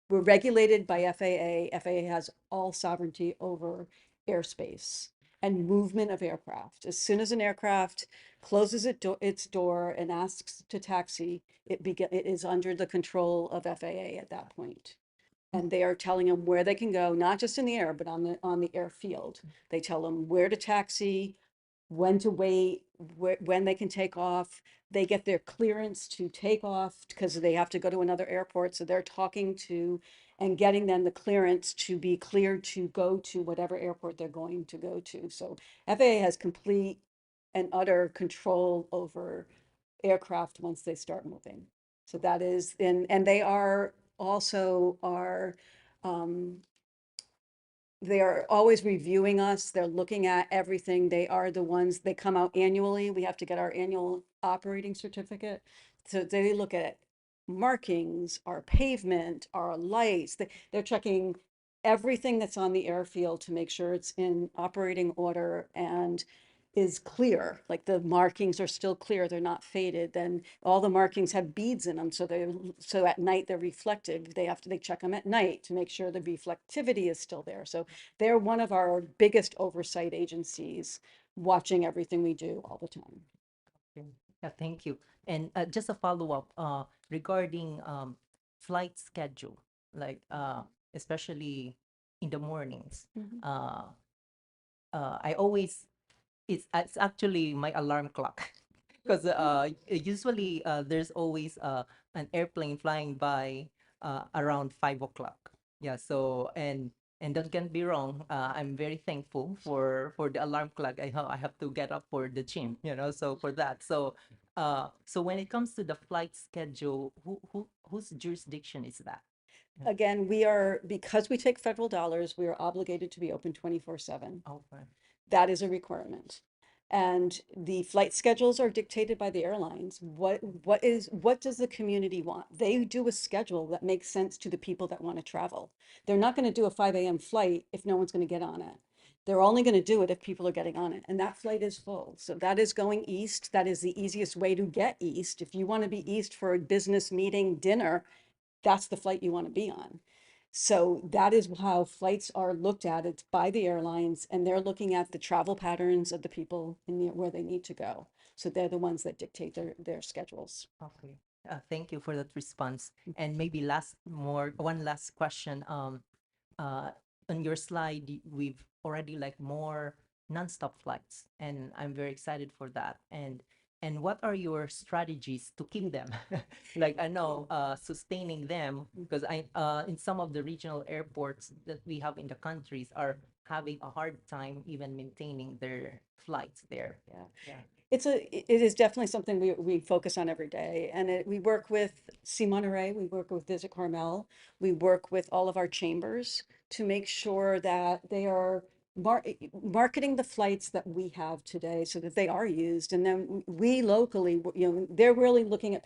C: we're regulated by FAA. FAA has all sovereignty over airspace and movement of aircraft. As soon as an aircraft closes its door and asks to taxi, it is under the control of FAA at that point. And they are telling them where they can go, not just in the air, but on the airfield. They tell them where to taxi, when to wait, when they can take off. They get their clearance to take off because they have to go to another airport. So they're talking to and getting them the clearance to be cleared to go to whatever airport they're going to go to. So FAA has complete and utter control over aircraft once they start moving. So that is, and they are also they are always reviewing us. They're looking at everything. They are the ones, they come out annually. We have to get our annual operating certificate. So they look at markings, our pavement, our lights. They're checking everything that's on the airfield to make sure it's in operating order and is clear, like the markings are still clear, they're not faded. Then all the markings have beads in them, so at night they're reflective. They check them at night to make sure the reflectivity is still there. So they're one of our biggest oversight agencies, watching everything we do all the time.
H: Okay. Yeah, thank you. And just a follow-up regarding flight schedule, like especially in the mornings. I always it's actually my alarm clock because usually there's always an airplane flying by around 5 o'clock. Yeah. So and don't get me wrong, I'm very thankful for the alarm clock. I have to get up for the gym, so for that. So when it comes to the flight schedule, whose jurisdiction is that?
C: Again, because we take federal dollars, we are obligated to be open 24/7.
H: Okay.
C: That is a requirement. And the flight schedules are dictated by the airlines. What does the community want? They do a schedule that makes sense to the people that want to travel. They're not going to do a 5 a.m. flight if no one's going to get on it. They're only going to do it if people are getting on it. And that flight is full. So that is going east. That is the easiest way to get east. If you want to be east for a business meeting, dinner, that's the flight you want to be on. So that is how flights are looked at. It's by the airlines, and they're looking at the travel patterns of the people where they need to go. So they're the ones that dictate their schedules.
H: Okay. Thank you for that response. And maybe one last question. On your slide, we've already like more nonstop flights, and I'm very excited for that. And and what are your strategies to keep them? Like I know sustaining them, because I in some of the regional airports that we have in the countries are having a hard time even maintaining their flights there.
C: Yeah.
H: Yeah.
C: It is definitely something we focus on every day. And we work with C Monterey, we work with Visit Carmel, we work with all of our chambers to make sure that they are marketing the flights that we have today so that they are used. And then we locally, they're really looking at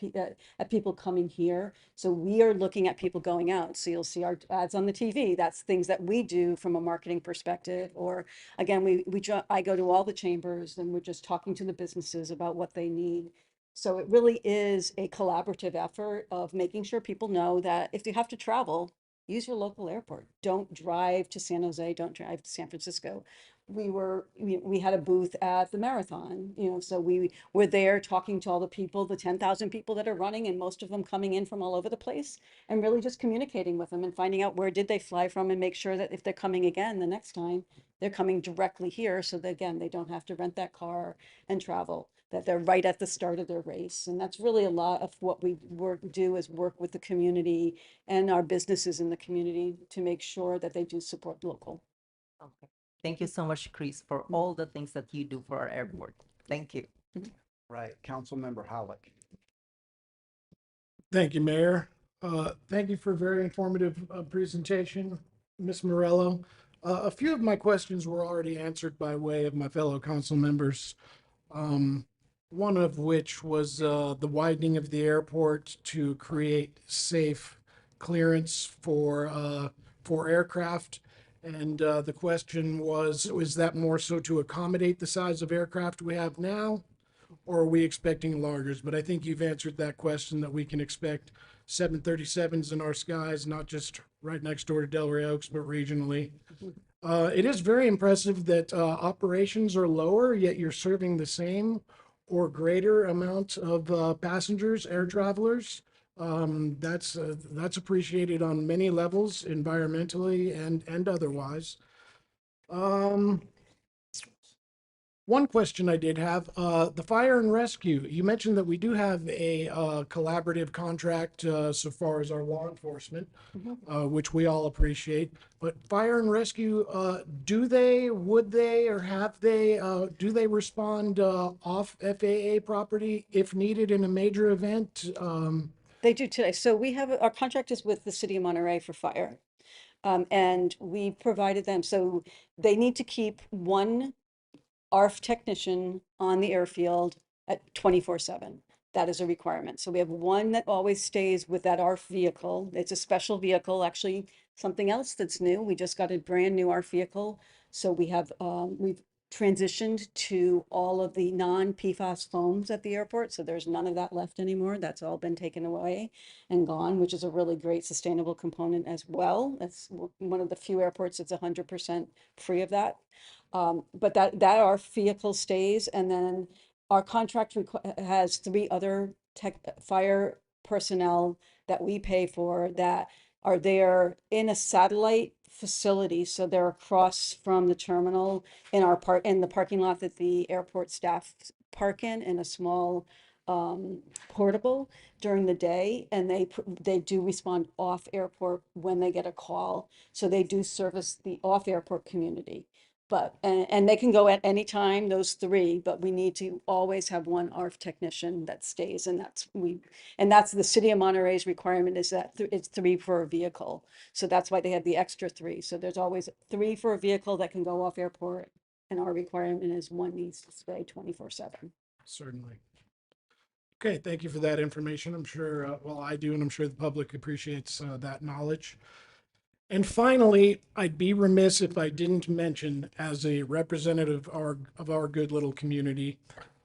C: people coming here. So we are looking at people going out. So you'll see our ads on the TV. That's things that we do from a marketing perspective. Or again, I go to all the chambers and we're just talking to the businesses about what they need. So it really is a collaborative effort of making sure people know that if you have to travel, use your local airport. Don't drive to San Jose, don't drive to San Francisco. We had a booth at the marathon, so we were there talking to all the people, the 10,000 people that are running, and most of them coming in from all over the place, and really just communicating with them and finding out where did they fly from, and make sure that if they're coming again the next time, they're coming directly here, so that again, they don't have to rent that car and travel, that they're right at the start of their race. And that's really a lot of what we do is work with the community and our businesses in the community to make sure that they do support local.
H: Okay. Thank you so much, Chris, for all the things that you do for our airport. Thank you.
A: Right, Councilmember Halleck.
I: Thank you, Mayor. Thank you for a very informative presentation, Ms. Morello. A few of my questions were already answered by way of my fellow council members. One of which was the widening of the airport to create safe clearance for aircraft. And the question was that more so to accommodate the size of aircraft we have now, or are we expecting larger? But I think you've answered that question, that we can expect 737s in our skies, not just right next door to Delray Oaks, but regionally. It is very impressive that operations are lower, yet you're serving the same or greater amount of passengers, air travelers. That's appreciated on many levels, environmentally and otherwise. One question I did have, the fire and rescue, you mentioned that we do have a collaborative contract so far as our law enforcement, which we all appreciate. But fire and rescue, would they, or have they, do they respond off FAA property if needed in a major event?
C: They do today. So we have, our contract is with the city of Monterey for fire. And we provided them, so they need to keep one ARF technician on the airfield at 24/7. That is a requirement. So we have one that always stays with that ARF vehicle. It's a special vehicle, actually something else that's new. We just got a brand new ARF vehicle. So we've transitioned to all of the non-PFAS foams at the airport. So there's none of that left anymore. That's all been taken away and gone, which is a really great sustainable component as well. That's one of the few airports that's 100% free of that. But that our vehicle stays, and then our contract has 3 other fire personnel that we pay for that are there in a satellite facility. So they're across from the terminal in in the parking lot that the airport staff park in a small portable during the day, and they do respond off airport when they get a call. So they do service the off airport community. But, and they can go at any time, those 3, but we need to always have one ARF technician that stays, and that's the city of Monterey's requirement, is that it's 3 for a vehicle. So that's why they have the extra 3. So there's always 3 for a vehicle that can go off airport, and our requirement is 1 needs to stay 24/7.
I: Certainly. Okay, thank you for that information. I'm sure, well, I do, and I'm sure the public appreciates that knowledge. And finally, I'd be remiss if I didn't mention, as a representative of our good little community,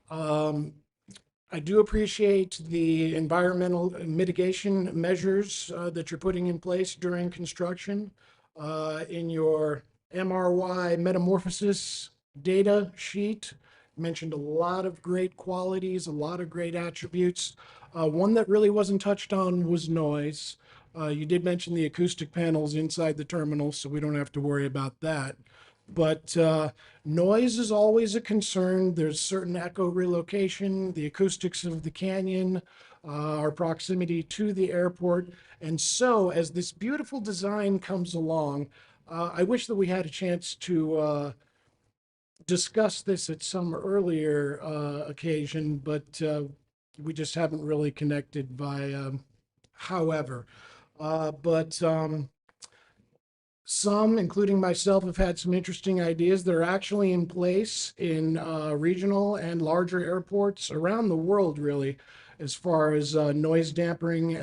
I: I do appreciate the environmental mitigation measures that you're putting in place during construction. In your MRY metamorphosis data sheet, mentioned a lot of great qualities, a lot of great attributes. One that really wasn't touched on was noise. You did mention the acoustic panels inside the terminal, so we don't have to worry about that. But noise is always a concern. There's certain echo relocation, the acoustics of the canyon, our proximity to the airport. And so as this beautiful design comes along, I wish that we had a chance to discuss this at some earlier occasion, but we just haven't really connected by however. But some, including myself, have had some interesting ideas that are actually in place in regional and larger airports around the world, really, as far as noise dampening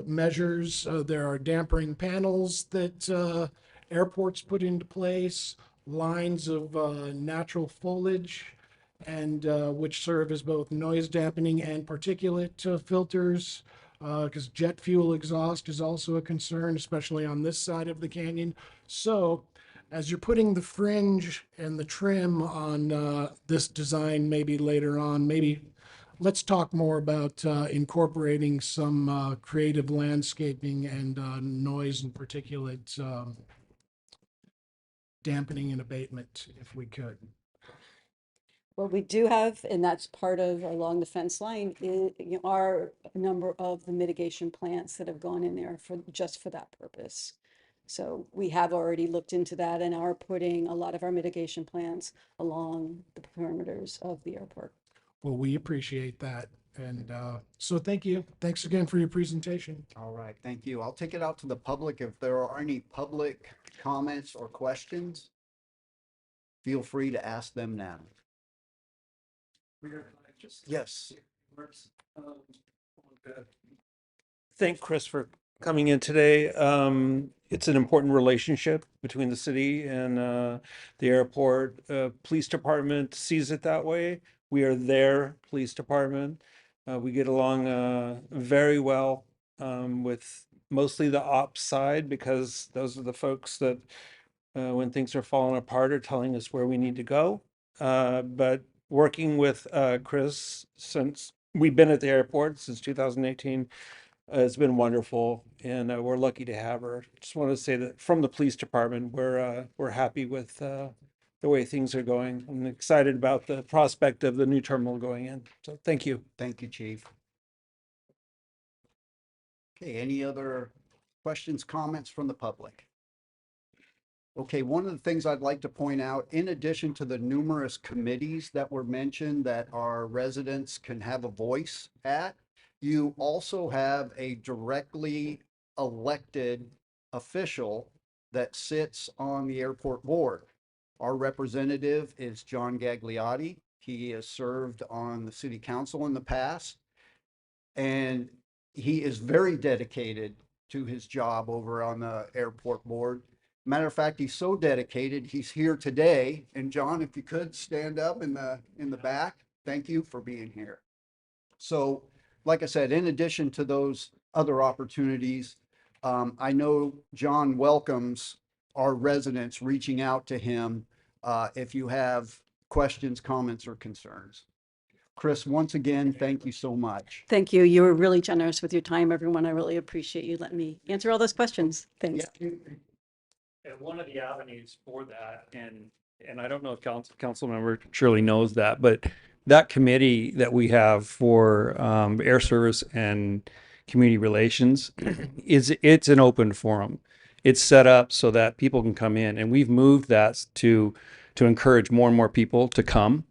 I: measures. There are dampering panels that airports put into place, lines of natural foliage, and which serve as both noise dampening and particulate filters, because jet fuel exhaust is also a concern, especially on this side of the canyon. So as you're putting the fringe and the trim on this design, maybe later on, maybe let's talk more about incorporating some creative landscaping and noise and particulate dampening and abatement, if we could.
C: What we do have, and that's part of along the fence line, are a number of the mitigation plants that have gone in there for just for that purpose. So we have already looked into that and are putting a lot of our mitigation plants along the perimeters of the airport.
I: Well, we appreciate that. And so thank you. Thanks again for your presentation.
A: All right, thank you. I'll take it out to the public. If there are any public comments or questions, feel free to ask them now. Yes.
J: Thank Chris for coming in today. It's an important relationship between the city and the airport. Police department sees it that way. We are their police department. We get along very well with mostly the ops side, because those are the folks that when things are falling apart are telling us where we need to go. But working with Chris since we've been at the airport since 2018 has been wonderful, and we're lucky to have her. Just want to say that from the police department, we're happy with the way things are going. I'm excited about the prospect of the new terminal going in. So thank you.
A: Thank you, Chief. Okay, any other questions, comments from the public? Okay, one of the things I'd like to point out, in addition to the numerous committees that were mentioned that our residents can have a voice at, you also have a directly elected official that sits on the airport board. Our representative is John Gagliotti. He has served on the city council in the past, and he is very dedicated to his job over on the airport board. Matter of fact, he's so dedicated, he's here today. And John, if you could stand up in the back, thank you for being here. So, like I said, in addition to those other opportunities, I know John welcomes our residents reaching out to him if you have questions, comments, or concerns. Chris, once again, thank you so much.
C: Thank you. You were really generous with your time, everyone. I really appreciate you letting me answer all those questions. Thanks.
J: And one of the avenues for that, and I don't know if council member Shirley knows that, but that committee that we have for air service and community relations it's an open forum. It's set up so that people can come in, and we've moved that to encourage more and more people to come,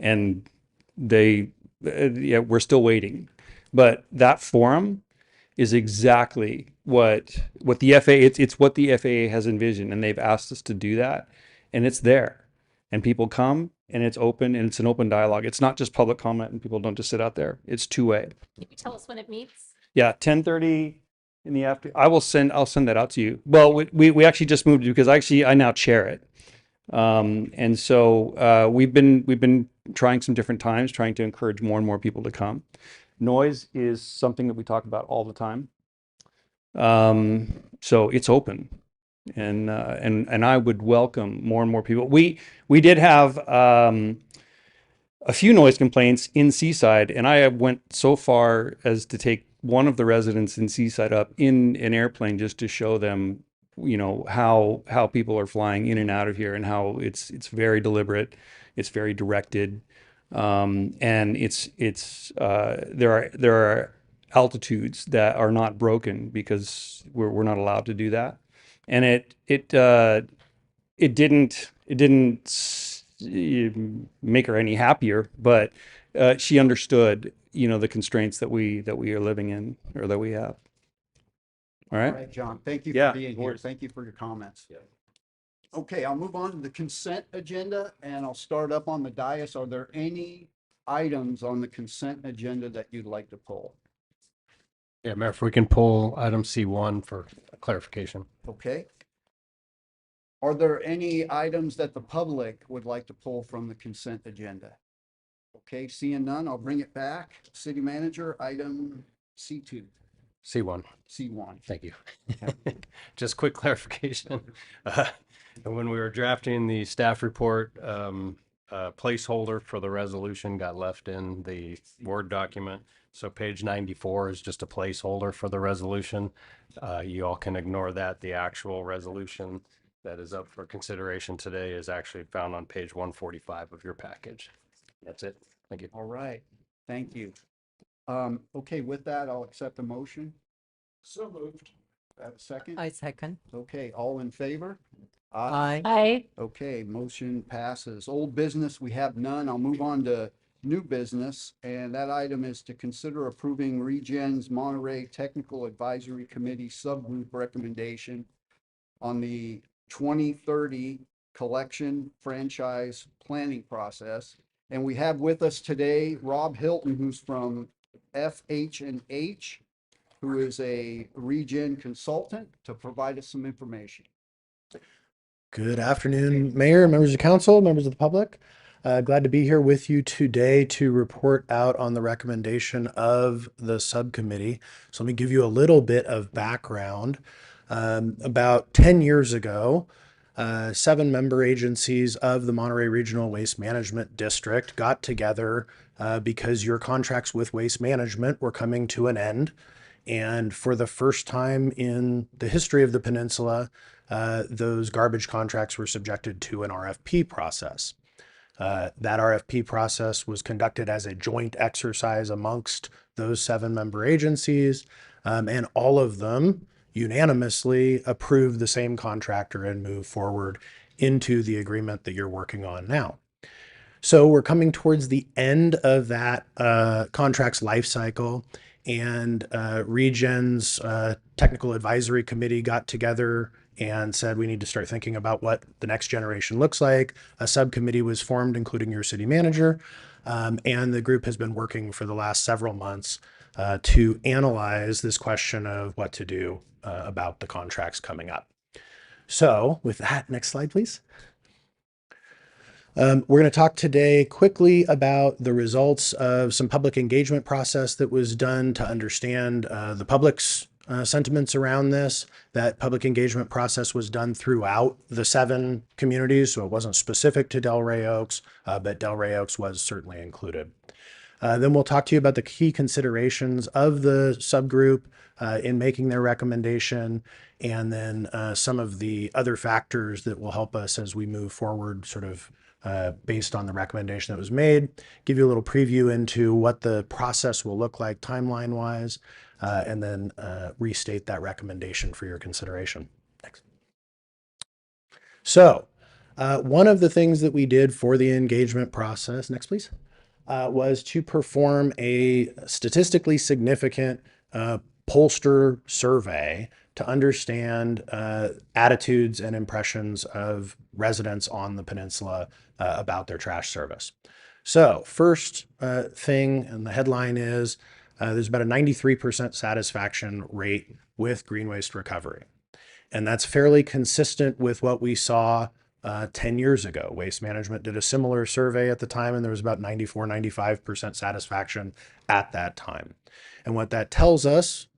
J: and we're still waiting, but that forum is exactly what the FAA, it's what the FAA has envisioned, and they've asked us to do that, and it's there, and people come, and it's open, and it's an open dialogue. It's not just public comment, and people don't just sit out there. It's two-way.
G: Can you tell us when it meets?
J: Yeah, 10:30 in the afternoon. I'll send that out to you. Well, we actually just moved it because I now chair it, and so we've been trying some different times, trying to encourage more and more people to come. Noise is something that we talk about all the time. So it's open, and I would welcome more and more people. We did have a few noise complaints in Seaside, and I went so far as to take one of the residents in Seaside up in an airplane just to show them how people are flying in and out of here, and how it's very deliberate, it's very directed, and there are altitudes that are not broken because we're not allowed to do that, and it didn't make her any happier, but she understood, the constraints that we are living in, or that we have. All
A: All
J: right.
A: right, John, thank you
J: Yeah,
A: for being
J: of
A: here.
J: course.
A: Thank you for your comments. Okay, I'll move on to the consent agenda, and I'll start up on the dais. Are there any items on the consent agenda that you'd like to pull?
K: Yeah, Mayor, if we can pull item C1 for clarification.
A: Okay. Are there any items that the public would like to pull from the consent agenda? Okay, seeing none, I'll bring it back. City Manager, item C2,
K: C1,
A: C1.
K: thank you. Just quick clarification. When we were drafting the staff report, placeholder for the resolution got left in the Word document. So page 94 is just a placeholder for the resolution. You all can ignore that. The actual resolution that is up for consideration today is actually found on page 145 of your package. That's it. Thank you.
A: All right, thank you. Okay, with that, I'll accept the motion.
I: So moved.
A: Have a second?
H: I second.
A: Okay, all in favor?
H: Aye.
G: I
A: Okay, motion passes. Old business, we have none. I'll move on to new business, and that item is to consider approving Regen's Monterey Technical Advisory Committee subgroup recommendation on the 2030 collection franchise planning process. And we have with us today Rob Hilton, who's from FH&H, who is a Regen consultant, to provide us some information.
L: Good afternoon, Mayor, members of council, members of the public. Glad to be here with you today to report out on the recommendation of the subcommittee. So let me give you a little bit of background. About 10 years ago, 7 member agencies of the Monterey Regional Waste Management District got together because your contracts with waste management were coming to an end. And for the first time in the history of the peninsula, those garbage contracts were subjected to an RFP process. That RFP process was conducted as a joint exercise amongst those 7 member agencies, and all of them unanimously approved the same contractor and moved forward into the agreement that you're working on now. So we're coming towards the end of that contract's life cycle, and Regen's Technical Advisory Committee got together and said we need to start thinking about what the next generation looks like. A subcommittee was formed, including your city manager, and the group has been working for the last several months to analyze this question of what to do about the contracts coming up. So with that, next slide, please. We're going to talk today quickly about the results of some public engagement process that was done to understand the public's sentiments around this. That public engagement process was done throughout the 7 communities, so it wasn't specific to Delray Oaks, but Delray Oaks was certainly included. Then we'll talk to you about the key considerations of the subgroup in making their recommendation, and then some of the other factors that will help us as we move forward, sort of based on the recommendation that was made. Give you a little preview into what the process will look like timeline-wise, and then restate that recommendation for your consideration. Next. So one of the things that we did for the engagement process, next please, was to perform a statistically significant pollster survey to understand attitudes and impressions of residents on the peninsula about their trash service. So first thing, and the headline is, there's about a 93% satisfaction rate with green waste recovery. And that's fairly consistent with what we saw 10 years ago. Waste Management did a similar survey at the time, and there was about 94, 95% satisfaction at that time. And what that tells us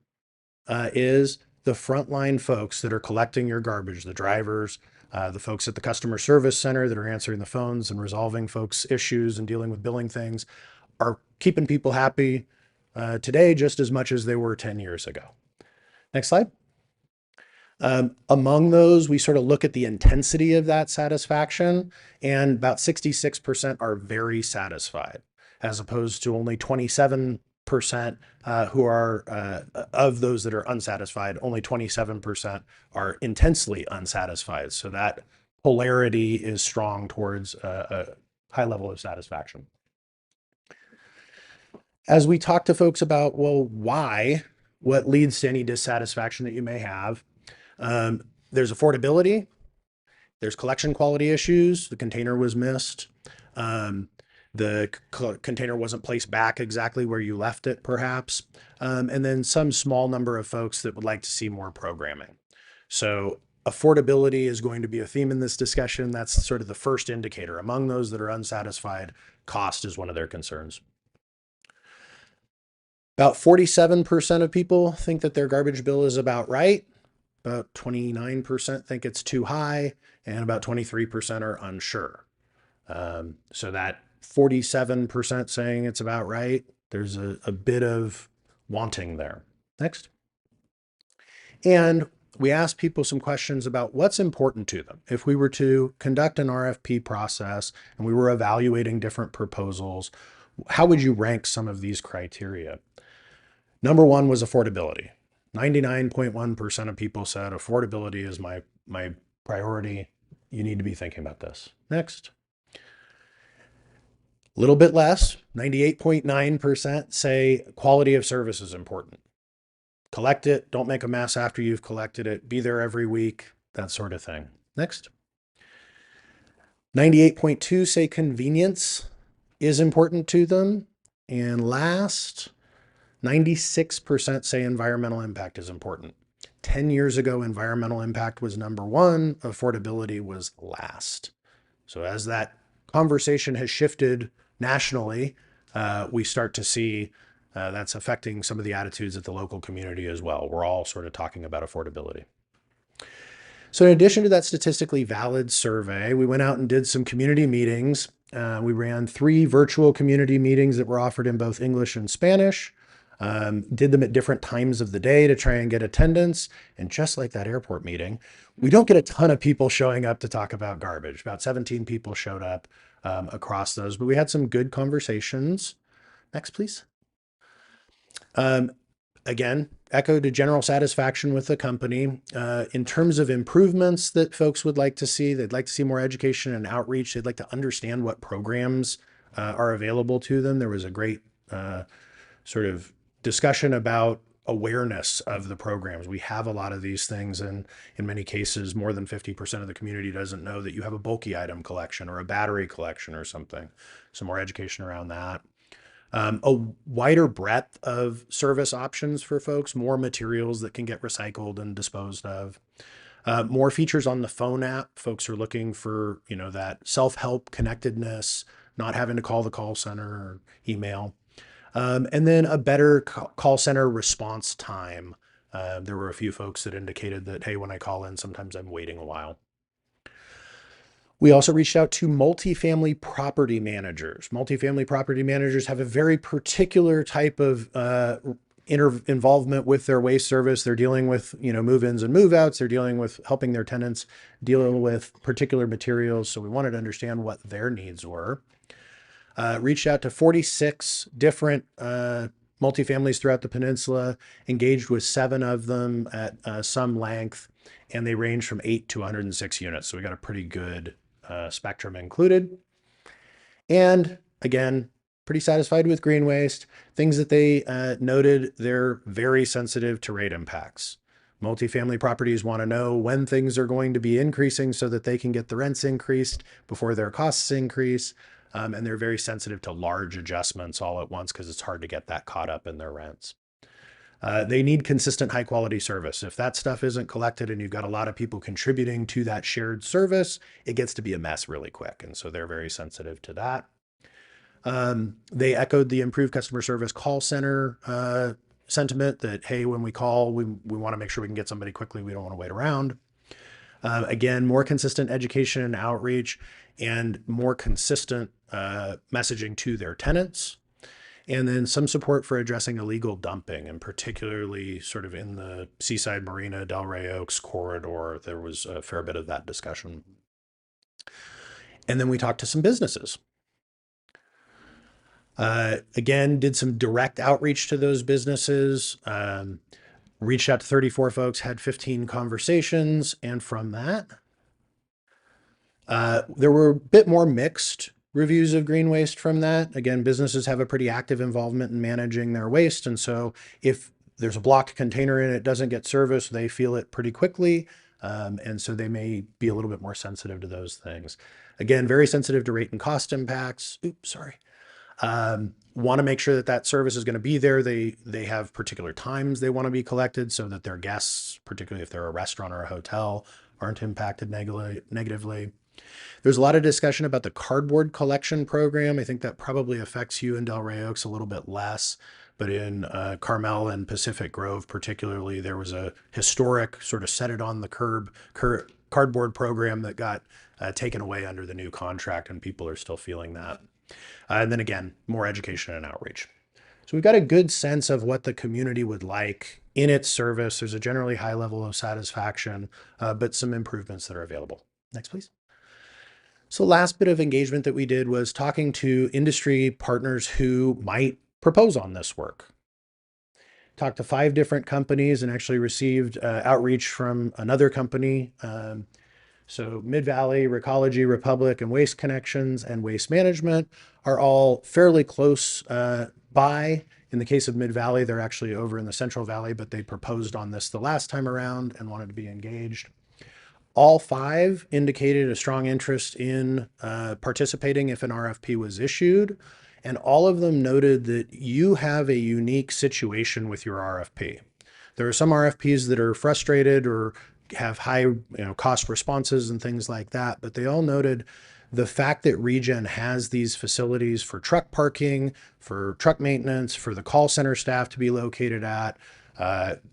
L: is the frontline folks that are collecting your garbage, the drivers, the folks at the customer service center that are answering the phones and resolving folks' issues and dealing with billing things, are keeping people happy today just as much as they were 10 years ago. Next slide. Among those, we sort of look at the intensity of that satisfaction, and about 66% are very satisfied, as opposed to only 27% who are, of those that are unsatisfied, only 27% are intensely unsatisfied. So that polarity is strong towards a high level of satisfaction. As we talk to folks about, well, why, what leads to any dissatisfaction that you may have, there's affordability, there's collection quality issues, the container was missed, the container wasn't placed back exactly where you left it, perhaps, and then some small number of folks that would like to see more programming. So affordability is going to be a theme in this discussion. That's sort of the first indicator. Among those that are unsatisfied, cost is one of their concerns. About 47% of people think that their garbage bill is about right. About 29% think it's too high, and about 23% are unsure. So that 47% saying it's about right, there's a bit of wanting there. Next. And we asked people some questions about what's important to them. If we were to conduct an RFP process and we were evaluating different proposals, how would you rank some of these criteria? Number one was affordability. 99.1% of people said affordability is my priority. You need to be thinking about this. Next. A little bit less, 98.9% say quality of service is important. Collect it, don't make a mess after you've collected it, be there every week, that sort of thing. Next. 98.2% say convenience is important to them. And last, 96% say environmental impact is important. 10 years ago, environmental impact was number one, affordability was last. So as that conversation has shifted nationally, we start to see that's affecting some of the attitudes at the local community as well. We're all sort of talking about affordability. So in addition to that statistically valid survey, we went out and did some community meetings. We ran 3 virtual community meetings that were offered in both English and Spanish. Did them at different times of the day to try and get attendance. And just like that airport meeting, we don't get a ton of people showing up to talk about garbage. About 17 people showed up across those, but we had some good conversations. Next, please. Again, echoed a general satisfaction with the company. In terms of improvements that folks would like to see, they'd like to see more education and outreach. They'd like to understand what programs are available to them. There was a great sort of discussion about awareness of the programs. We have a lot of these things, and in many cases, more than 50% of the community doesn't know that you have a bulky item collection or a battery collection or something. Some more education around that. A wider breadth of service options for folks, more materials that can get recycled and disposed of. More features on the phone app. Folks are looking for, that self-help connectedness, not having to call the call center or email. And then a better call center response time. There were a few folks that indicated that, hey, when I call in, sometimes I'm waiting a while. We also reached out to multifamily property managers. Multifamily property managers have a very particular type of involvement with their waste service. They're dealing with, move-ins and move-outs. They're dealing with helping their tenants deal with particular materials. So we wanted to understand what their needs were. Reached out to 46 different multifamilies throughout the peninsula, engaged with 7 of them at some length, and they range from 8 to 106 units. So we got a pretty good spectrum included. And again, pretty satisfied with green waste. Things that they noted, they're very sensitive to rate impacts. Multifamily properties want to know when things are going to be increasing so that they can get the rents increased before their costs increase. And they're very sensitive to large adjustments all at once because it's hard to get that caught up in their rents. They need consistent high quality service. If that stuff isn't collected and you've got a lot of people contributing to that shared service, it gets to be a mess really quick. And so they're very sensitive to that. They echoed the improved customer service call center sentiment that, hey, when we call, we want to make sure we can get somebody quickly. We don't want to wait around. Again, more consistent education and outreach and more consistent messaging to their tenants. And then some support for addressing illegal dumping, and particularly sort of in the Seaside Marina, Delray Oaks corridor, there was a fair bit of that discussion. And then we talked to some businesses. Again, did some direct outreach to those businesses, reached out to 34 folks, had 15 conversations, and from that, there were a bit more mixed reviews of green waste from that. Again, businesses have a pretty active involvement in managing their waste, and so if there's a blocked container and it doesn't get serviced, they feel it pretty quickly, and so they may be a little bit more sensitive to those things. Again, very sensitive to rate and cost impacts. Oops, sorry. Want to make sure that that service is going to be there. They have particular times they want to be collected so that their guests, particularly if they're a restaurant or a hotel, aren't impacted negatively. There's a lot of discussion about the cardboard collection program. I think that probably affects you in Delray Oaks a little bit less, but in Carmel and Pacific Grove particularly, there was a historic sort of set it on the curb cardboard program that got taken away under the new contract, and people are still feeling that. And then again, more education and outreach. So we've got a good sense of what the community would like in its service. There's a generally high level of satisfaction, but some improvements that are available. Next, please. So last bit of engagement that we did was talking to industry partners who might propose on this work. Talked to 5 different companies and actually received outreach from another company. So Mid-Valley, Recology, Republic, and Waste Connections and Waste Management are all fairly close by. In the case of Mid-Valley, they're actually over in the Central Valley, but they proposed on this the last time around and wanted to be engaged. All 5 indicated a strong interest in participating if an RFP was issued, and all of them noted that you have a unique situation with your RFP. There are some RFPs that are frustrated or have high cost responses and things like that, but they all noted the fact that Regen has these facilities for truck parking, for truck maintenance, for the call center staff to be located at,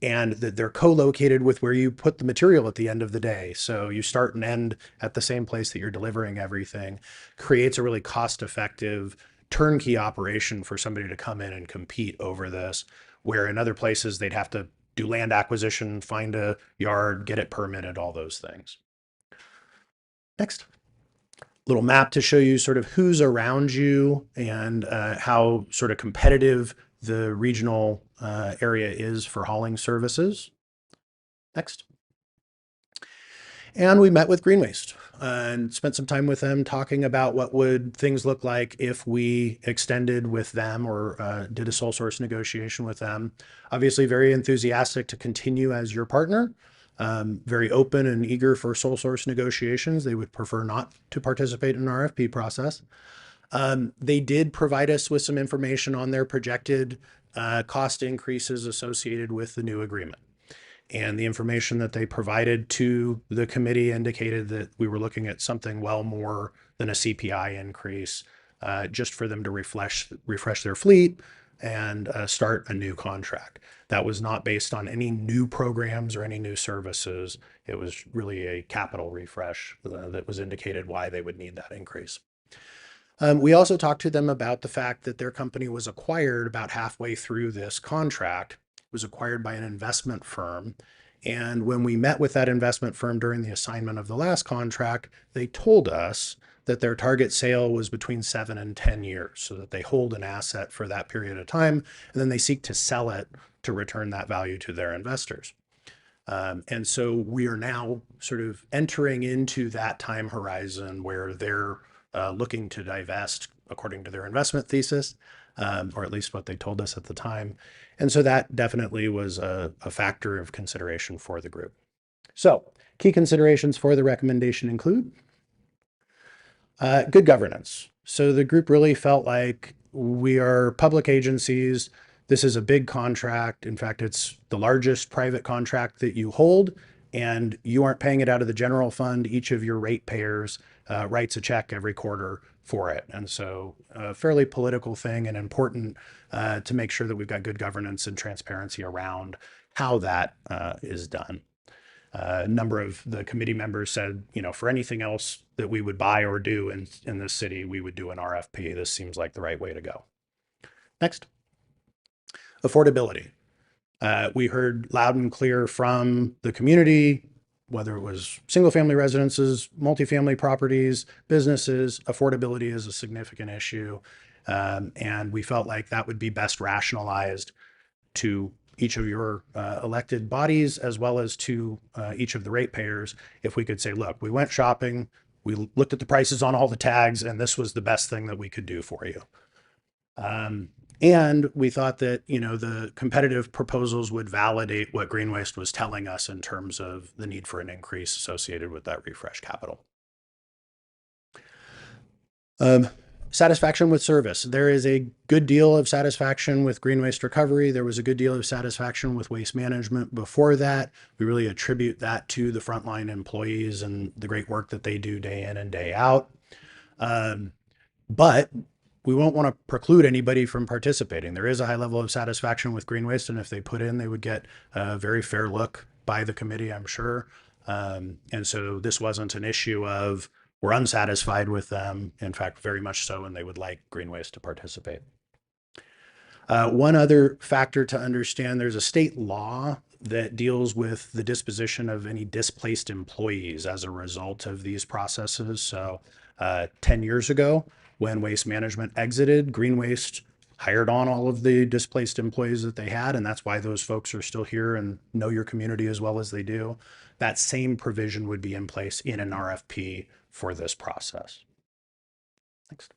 L: and that they're co-located with where you put the material at the end of the day. So you start and end at the same place that you're delivering everything, creates a really cost-effective turnkey operation for somebody to come in and compete over this, where in other places they'd have to do land acquisition, find a yard, get it permitted, all those things. Next. Little map to show you sort of who's around you and how sort of competitive the regional area is for hauling services. Next. And we met with Green Waste and spent some time with them talking about what would things look like if we extended with them or did a sole source negotiation with them. Obviously very enthusiastic to continue as your partner, very open and eager for sole source negotiations. They would prefer not to participate in an RFP process. They did provide us with some information on their projected cost increases associated with the new agreement. And the information that they provided to the committee indicated that we were looking at something well more than a CPI increase, just for them to refresh their fleet and start a new contract. That was not based on any new programs or any new services. It was really a capital refresh that was indicated why they would need that increase. We also talked to them about the fact that their company was acquired about halfway through this contract. Was acquired by an investment firm. And when we met with that investment firm during the assignment of the last contract, they told us that their target sale was between 7 and 10 years, so that they hold an asset for that period of time, and then they seek to sell it to return that value to their investors. And so we are now sort of entering into that time horizon where they're looking to divest according to their investment thesis, or at least what they told us at the time. And so that definitely was a factor of consideration for the group. So key considerations for the recommendation include good governance. So the group really felt like we are public agencies. This is a big contract. In fact, it's the largest private contract that you hold, and you aren't paying it out of the general fund. Each of your ratepayers writes a check every quarter for it. And so a fairly political thing and important to make sure that we've got good governance and transparency around how that is done. A number of the committee members said, for anything else that we would buy or do in this city, we would do an RFP. This seems like the right way to go. Next. Affordability. We heard loud and clear from the community, whether it was single-family residences, multifamily properties, businesses, affordability is a significant issue. And we felt like that would be best rationalized to each of your elected bodies, as well as to each of the ratepayers, if we could say, look, we went shopping, we looked at the prices on all the tags, and this was the best thing that we could do for you. And we thought that, you know, the competitive proposals would validate what Green Waste was telling us in terms of the need for an increase associated with that refresh capital. Satisfaction with service. There is a good deal of satisfaction with Green Waste Recovery. There was a good deal of satisfaction with Waste Management before that. We really attribute that to the frontline employees and the great work that they do day in and day out. But we won't want to preclude anybody from participating. There is a high level of satisfaction with Green Waste, and if they put in, they would get a very fair look by the committee, I'm sure. And so this wasn't an issue of we're unsatisfied with them. In fact, very much so, and they would like Green Waste to participate. One other factor to understand, there's a state law that deals with the disposition of any displaced employees as a result of these processes. So 10 years ago, when Waste Management exited, Green Waste hired on all of the displaced employees that they had, and that's why those folks are still here and know your community as well as they do. That same provision would be in place in an RFP for this process. Next.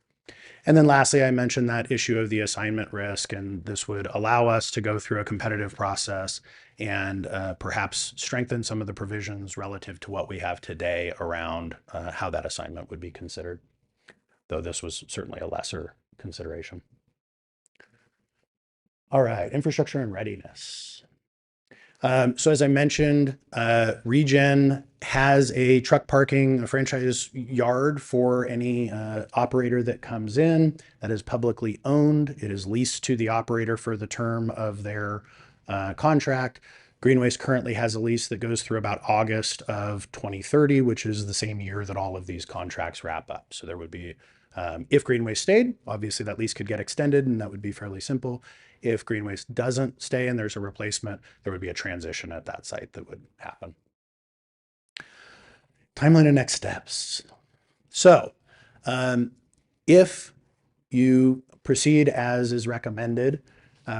L: And then lastly, I mentioned that issue of the assignment risk, and this would allow us to go through a competitive process and perhaps strengthen some of the provisions relative to what we have today around how that assignment would be considered, though this was certainly a lesser consideration. All right, infrastructure and readiness. So as I mentioned, Regen has a truck parking, a franchise yard for any operator that comes in that is publicly owned. It is leased to the operator for the term of their contract. Green Waste currently has a lease that goes through about August of 2030, which is the same year that all of these contracts wrap up. So there would be, if Green Waste stayed, obviously that lease could get extended and that would be fairly simple. If Green Waste doesn't stay and there's a replacement, there would be a transition at that site that would happen. Timeline and next steps. So if you proceed as is recommended,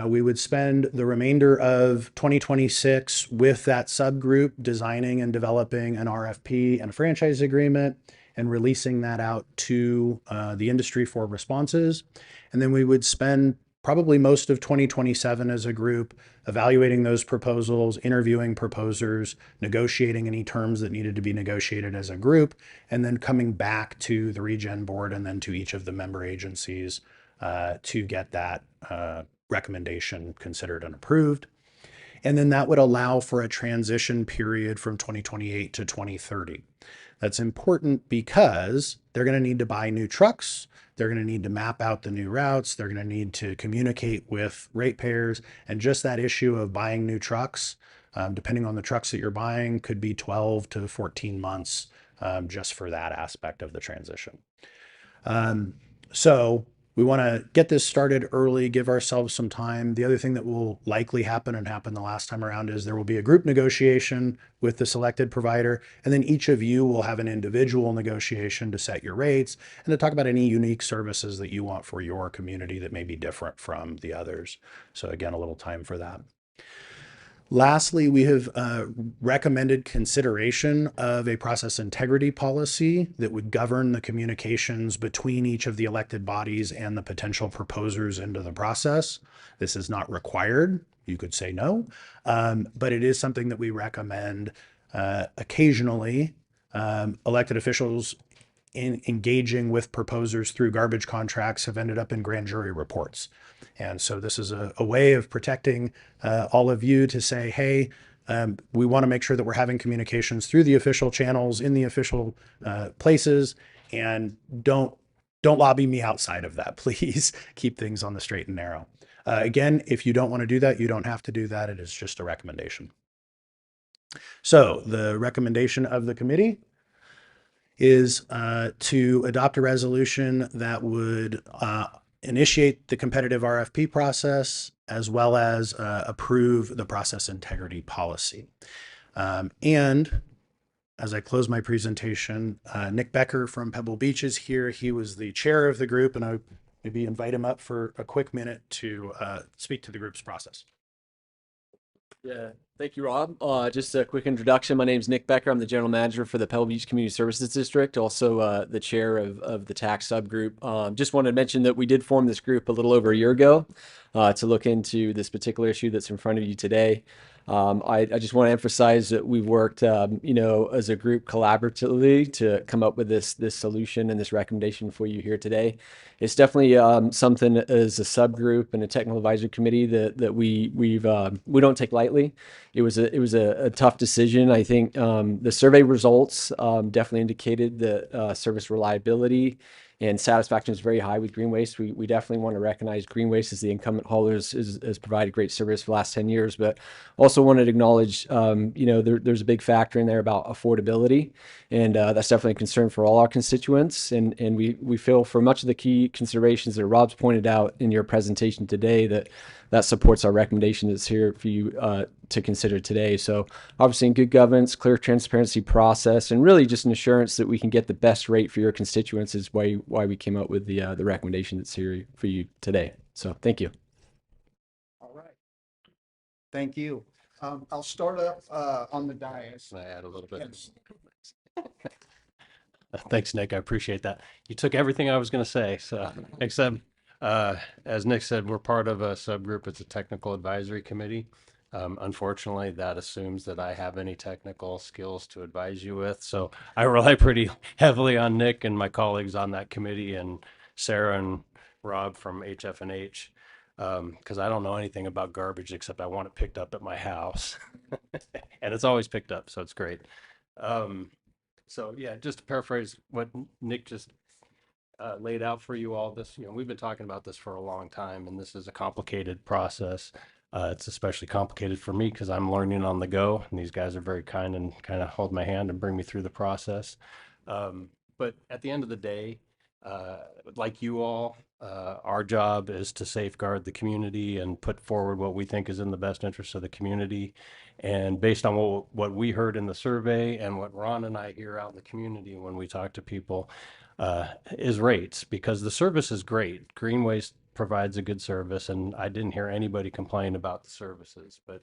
L: we would spend the remainder of 2026 with that subgroup designing and developing an RFP and a franchise agreement and releasing that out to the industry for responses. And then we would spend probably most of 2027 as a group evaluating those proposals, interviewing proposers, negotiating any terms that needed to be negotiated as a group, and then coming back to the Regen board and then to each of the member agencies to get that recommendation considered and approved. And then that would allow for a transition period from 2028 to 2030. That's important because they're going to need to buy new trucks. They're going to need to map out the new routes. They're going to need to communicate with ratepayers. And just that issue of buying new trucks, depending on the trucks that you're buying, could be 12 to 14 months just for that aspect of the transition. So we want to get this started early, give ourselves some time. The other thing that will likely happen and happened the last time around is there will be a group negotiation with the selected provider, and then each of you will have an individual negotiation to set your rates and to talk about any unique services that you want for your community that may be different from the others. So again, a little time for that. Lastly, we have recommended consideration of a process integrity policy that would govern the communications between each of the elected bodies and the potential proposers into the process. This is not required. You could say no, but it is something that we recommend. Occasionally, elected officials in engaging with proposers through garbage contracts have ended up in grand jury reports. And so this is a way of protecting all of you to say, hey, we want to make sure that we're having communications through the official channels in the official places, and don't lobby me outside of that. Please keep things on the straight and narrow. Again, if you don't want to do that, you don't have to do that. It is just a recommendation. So the recommendation of the committee is to adopt a resolution that would initiate the competitive RFP process, as well as approve the process integrity policy. And as I close my presentation, Nick Becker from Pebble Beach is here. He was the chair of the group, and I maybe invite him up for a quick minute to speak to the group's process.
M: Yeah, thank you, Rob. Just a quick introduction. My name is Nick Becker. I'm the general manager for the Pebble Beach Community Services District, also the chair of the tax subgroup. Just wanted to mention that we did form this group a little over a year ago to look into this particular issue that's in front of you today. I just want to emphasize that we've worked, as a group collaboratively to come up with this solution and this recommendation for you here today. It's definitely something as a subgroup and a technical advisory committee that we don't take lightly. It was a tough decision. I think the survey results definitely indicated that service reliability and satisfaction is very high with Green Waste. We definitely want to recognize Green Waste as the incumbent holder has provided great service for the last 10 years, but also wanted to acknowledge, there's a big factor in there about affordability, and that's definitely a concern for all our constituents. And we feel for much of the key considerations that Rob's pointed out in your presentation today that supports our recommendation that's here for you to consider today. So obviously in good governance, clear transparency process, and really just an assurance that we can get the best rate for your constituents is why we came up with the recommendation that's here for you today. So thank you.
A: All right. Thank you. I'll start up on the dais.
K: Can I add a little bit?
A: Yes.
K: Thanks, Nick. I appreciate that. You took everything I was going to say, so except as Nick said, we're part of a subgroup. It's a technical advisory committee. Unfortunately, that assumes that I have any technical skills to advise you with. So I rely pretty heavily on Nick and my colleagues on that committee, and Sarah and Rob from HF&H, because I don't know anything about garbage except I want it picked up at my house. And it's always picked up, so it's great. So yeah, just to paraphrase what Nick just laid out for you all, we've been talking about this for a long time, and this is a complicated process. It's especially complicated for me because I'm learning on the go, and these guys are very kind and kind of hold my hand and bring me through the process. But at the end of the day, like you all, our job is to safeguard the community and put forward what we think is in the best interest of the community. And based on what we heard in the survey and what Ron and I hear out in the community when we talk to people, is rates, because the service is great. Green Waste provides a good service, and I didn't hear anybody complain about the services, but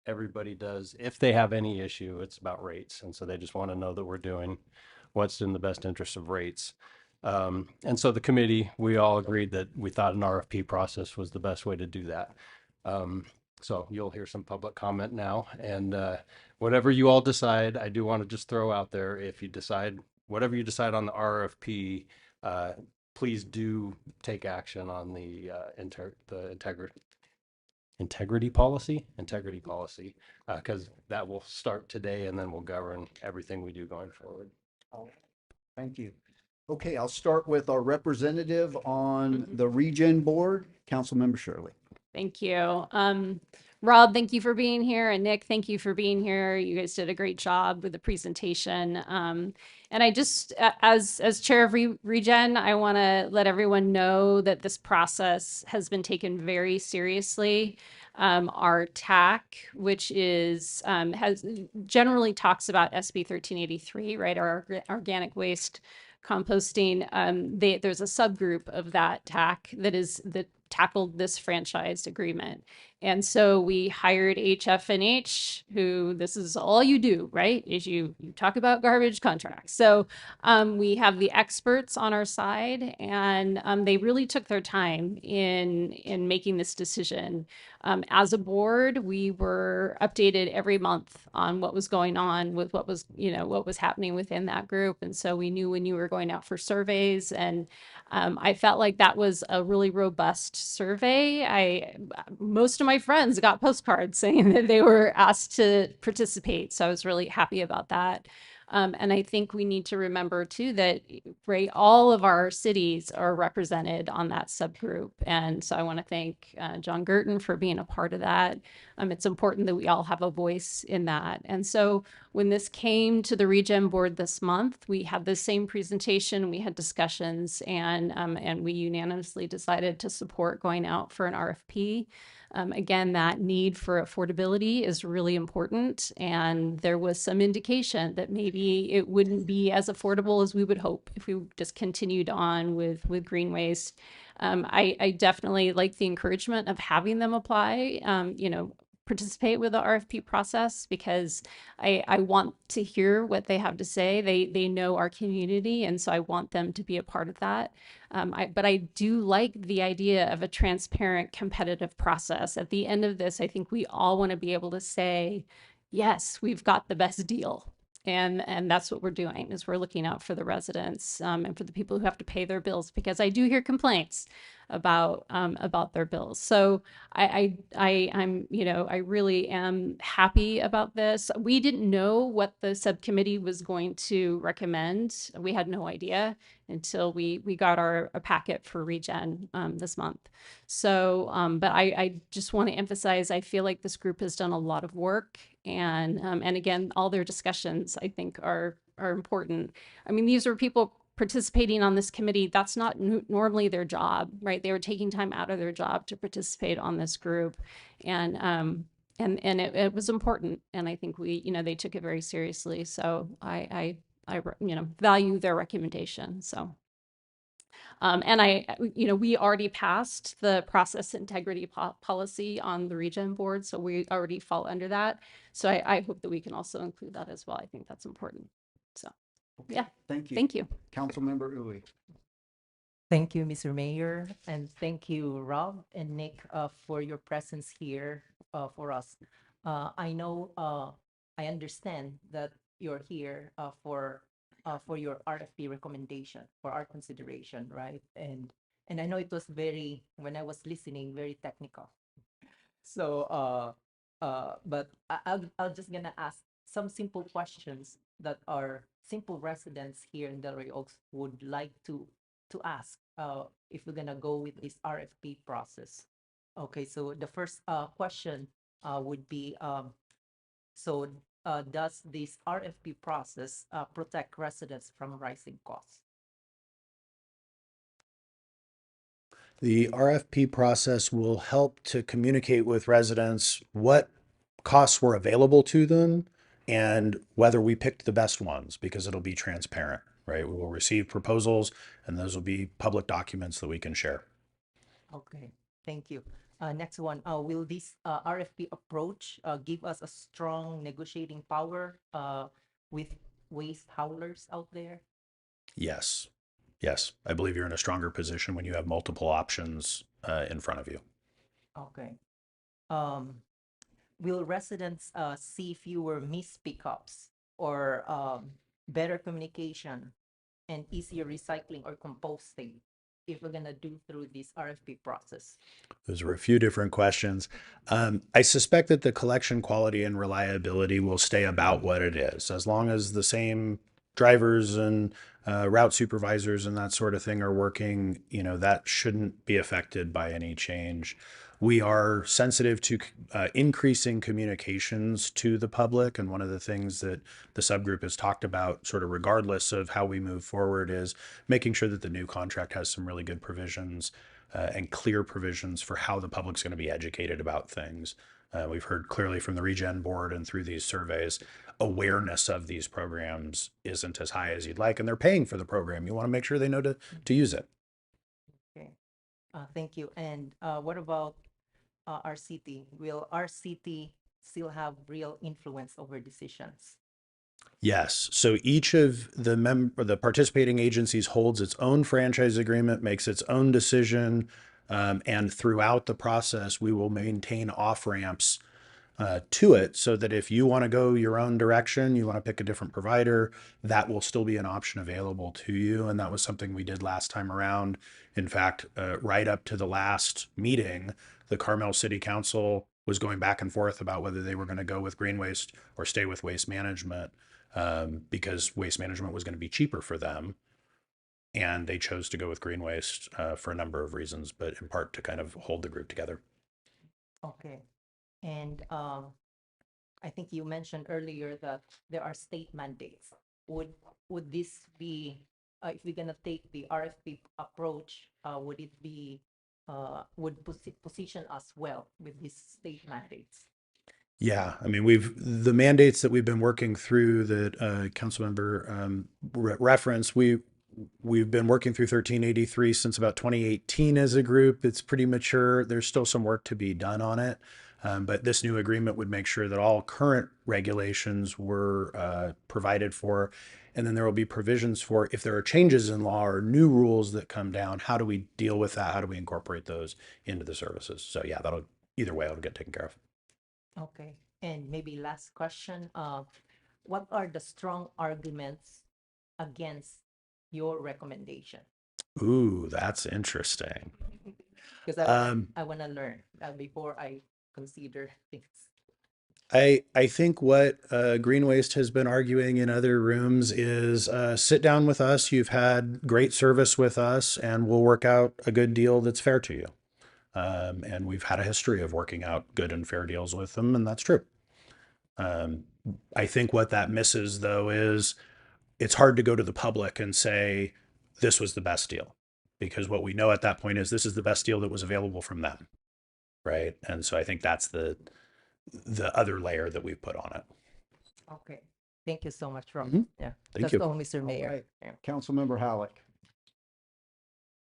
K: everybody does. If they have any issue, it's about rates. And so they just want to know that we're doing what's in the best interest of rates. And so the committee, we all agreed that we thought an RFP process was the best way to do that. So you'll hear some public comment now, and whatever you all decide, I do want to just throw out there, if you decide, whatever you decide on the RFP, please do take action on the integrity policy, because that will start today and then will govern everything we do going forward.
A: Thank you. Okay, I'll start with our representative on the Regen Board, Councilmember Shirley.
G: Thank you. Rob, thank you for being here. And Nick, thank you for being here. You guys did a great job with the presentation. And I just, as chair of Regen, I want to let everyone know that this process has been taken very seriously. Our TAC, which is, generally talks about SB 1383, right? Our organic waste composting. There's a subgroup of that TAC that tackled this franchised agreement. And so we hired HF&H, who, this is all you do, right? Is you talk about garbage contracts. So we have the experts on our side, and they really took their time in making this decision. As a board, we were updated every month on what was going on with what was happening within that group. And so we knew when you were going out for surveys, and I felt like that was a really robust survey. Most of of my friends got postcards saying that they were asked to participate. So I was really happy about that. And I think we need to remember too that, right, all of our cities are represented on that subgroup. And so I want to thank John Gurton for being a part of that. It's important that we all have a voice in that. And so when this came to the Regen Board this month, we had the same presentation, we had discussions, and we unanimously decided to support going out for an RFP. Again, that need for affordability is really important, and there was some indication that maybe it wouldn't be as affordable as we would hope if we just continued on with green waste. I definitely like the encouragement of having them apply, participate with the RFP process, because I want to hear what they have to say. They know our community, and so I want them to be a part of that. But I do like the idea of a transparent, competitive process. At the end of this, I think we all want to be able to say, yes, we've got the best deal. And that's what we're doing, is we're looking out for the residents and for the people who have to pay their bills, because I do hear complaints about their bills. So I really am happy about this. We didn't know what the subcommittee was going to recommend. We had no idea until we got a packet for Regen this month. So, but I just want to emphasize, I feel like this group has done a lot of work, and again, all their discussions I think are important. I mean, these are people participating on this committee. That's not normally their job, right? They were taking time out of their job to participate on this group, and it was important. And I think they took it very seriously. So I value their recommendation. So. We already passed the process integrity policy on the Regen Board, so we already fall under that. So I hope that we can also include that as well. I think that's important. So, yeah.
A: Thank you.
G: Thank you.
A: Councilmember Uy.
H: Thank you, Mr. Mayor, and thank you, Rob and Nick, for your presence here for us. I know, I understand that you're here for your RFP recommendation for our consideration, right? And I know it was when I was listening, very technical. So, but I'll just gonna ask some simple questions that our simple residents here in Delray Oaks would like to ask if we're gonna go with this RFP process. Okay, so the first question would be, does this RFP process protect residents from rising costs?
L: The RFP process will help to communicate with residents what costs were available to them and whether we picked the best ones, because it'll be transparent, right? We will receive proposals, and those will be public documents that we can share.
H: Okay, thank you. Next one, will this RFP approach give us a strong negotiating power with waste haulers out there?
L: Yes. Yes. I believe you're in a stronger position when you have multiple options in front of you.
H: Okay. Will residents see fewer missed pickups or better communication and easier recycling or composting if we're gonna do through this RFP process?
L: Those are a few different questions. I suspect that the collection quality and reliability will stay about what it is, as long as the same drivers and route supervisors and that sort of thing are working. That shouldn't be affected by any change. We are sensitive to increasing communications to the public. And one of the things that the subgroup has talked about, sort of regardless of how we move forward, is making sure that the new contract has some really good provisions and clear provisions for how the public's going to be educated about things. We've heard clearly from the Regen Board and through these surveys, awareness of these programs isn't as high as you'd like, and they're paying for the program. You want to make sure they know to use it.
H: Okay, thank you. And what about our city? Will our city still have real influence over decisions?
L: Yes. So each of the participating agencies holds its own franchise agreement, makes its own decision, and throughout the process, we will maintain off-ramps to it, so that if you want to go your own direction, you want to pick a different provider, that will still be an option available to you. And that was something we did last time around. In fact, right up to the last meeting, the Carmel City Council was going back and forth about whether they were going to go with green waste or stay with waste management, because waste management was going to be cheaper for them. And they chose to go with green waste for a number of reasons, but in part to kind of hold the group together.
H: Okay. And I think you mentioned earlier that there are state mandates. Would this be, if we're gonna take the RFP approach, would it be, position us well with these state mandates?
L: Yeah, I mean, the mandates that we've been working through that Councilmember referenced, we've been working through 1383 since about 2018 as a group. It's pretty mature. There's still some work to be done on it. But this new agreement would make sure that all current regulations were provided for. And then there will be provisions for if there are changes in law or new rules that come down, how do we deal with that? How do we incorporate those into the services? So yeah, either way, it'll get taken care of.
H: Okay. And maybe last question, what are the strong arguments against your recommendation?
L: Ooh, that's interesting.
H: Because I want to learn before I consider things.
L: I think what Green Waste has been arguing in other rooms is sit down with us. You've had great service with us, and we'll work out a good deal that's fair to you. And we've had a history of working out good and fair deals with them, and that's true. I think what that misses, though, is it's hard to go to the public and say, this was the best deal. Because what we know at that point is this is the best deal that was available from them. Right. And so I think that's the other layer that we've put on it.
H: Okay. Thank you so much, Rob.
L: Mhm.
H: Yeah.
L: Thank
H: That's
L: you.
H: all, Mr.
A: All
H: Mayor.
A: right.
H: Yeah.
A: Councilmember Halleck.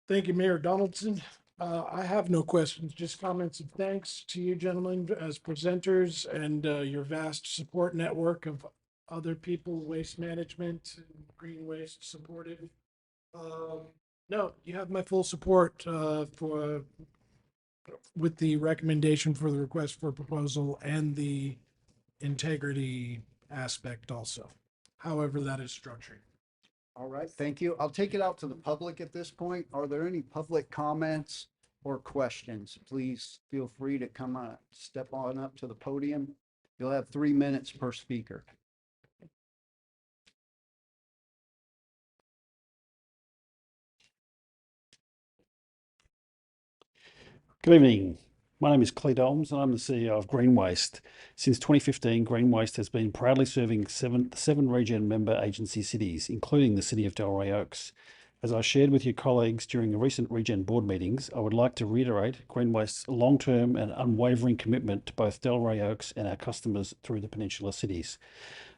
I: Thank you, Mayor Donaldson. I have no questions, just comments of thanks to you gentlemen as presenters and your vast support network of other people, waste management and green waste supported. No, you have my full support with the recommendation for the request for proposal and the integrity aspect also, however that is structured.
A: All right, thank you. I'll take it out to the public at this point. Are there any public comments or questions? Please feel free to come on, step on up to the podium. You'll have 3 minutes per speaker.
N: Good evening. My name is Clete Olms and I'm the CEO of Green Waste. Since 2015, Green Waste has been proudly serving seven regen member agency cities, including the city of Delray Oaks. As I shared with your colleagues during the recent regen board meetings, I would like to reiterate Green Waste's long-term and unwavering commitment to both Delray Oaks and our customers through the Peninsula cities.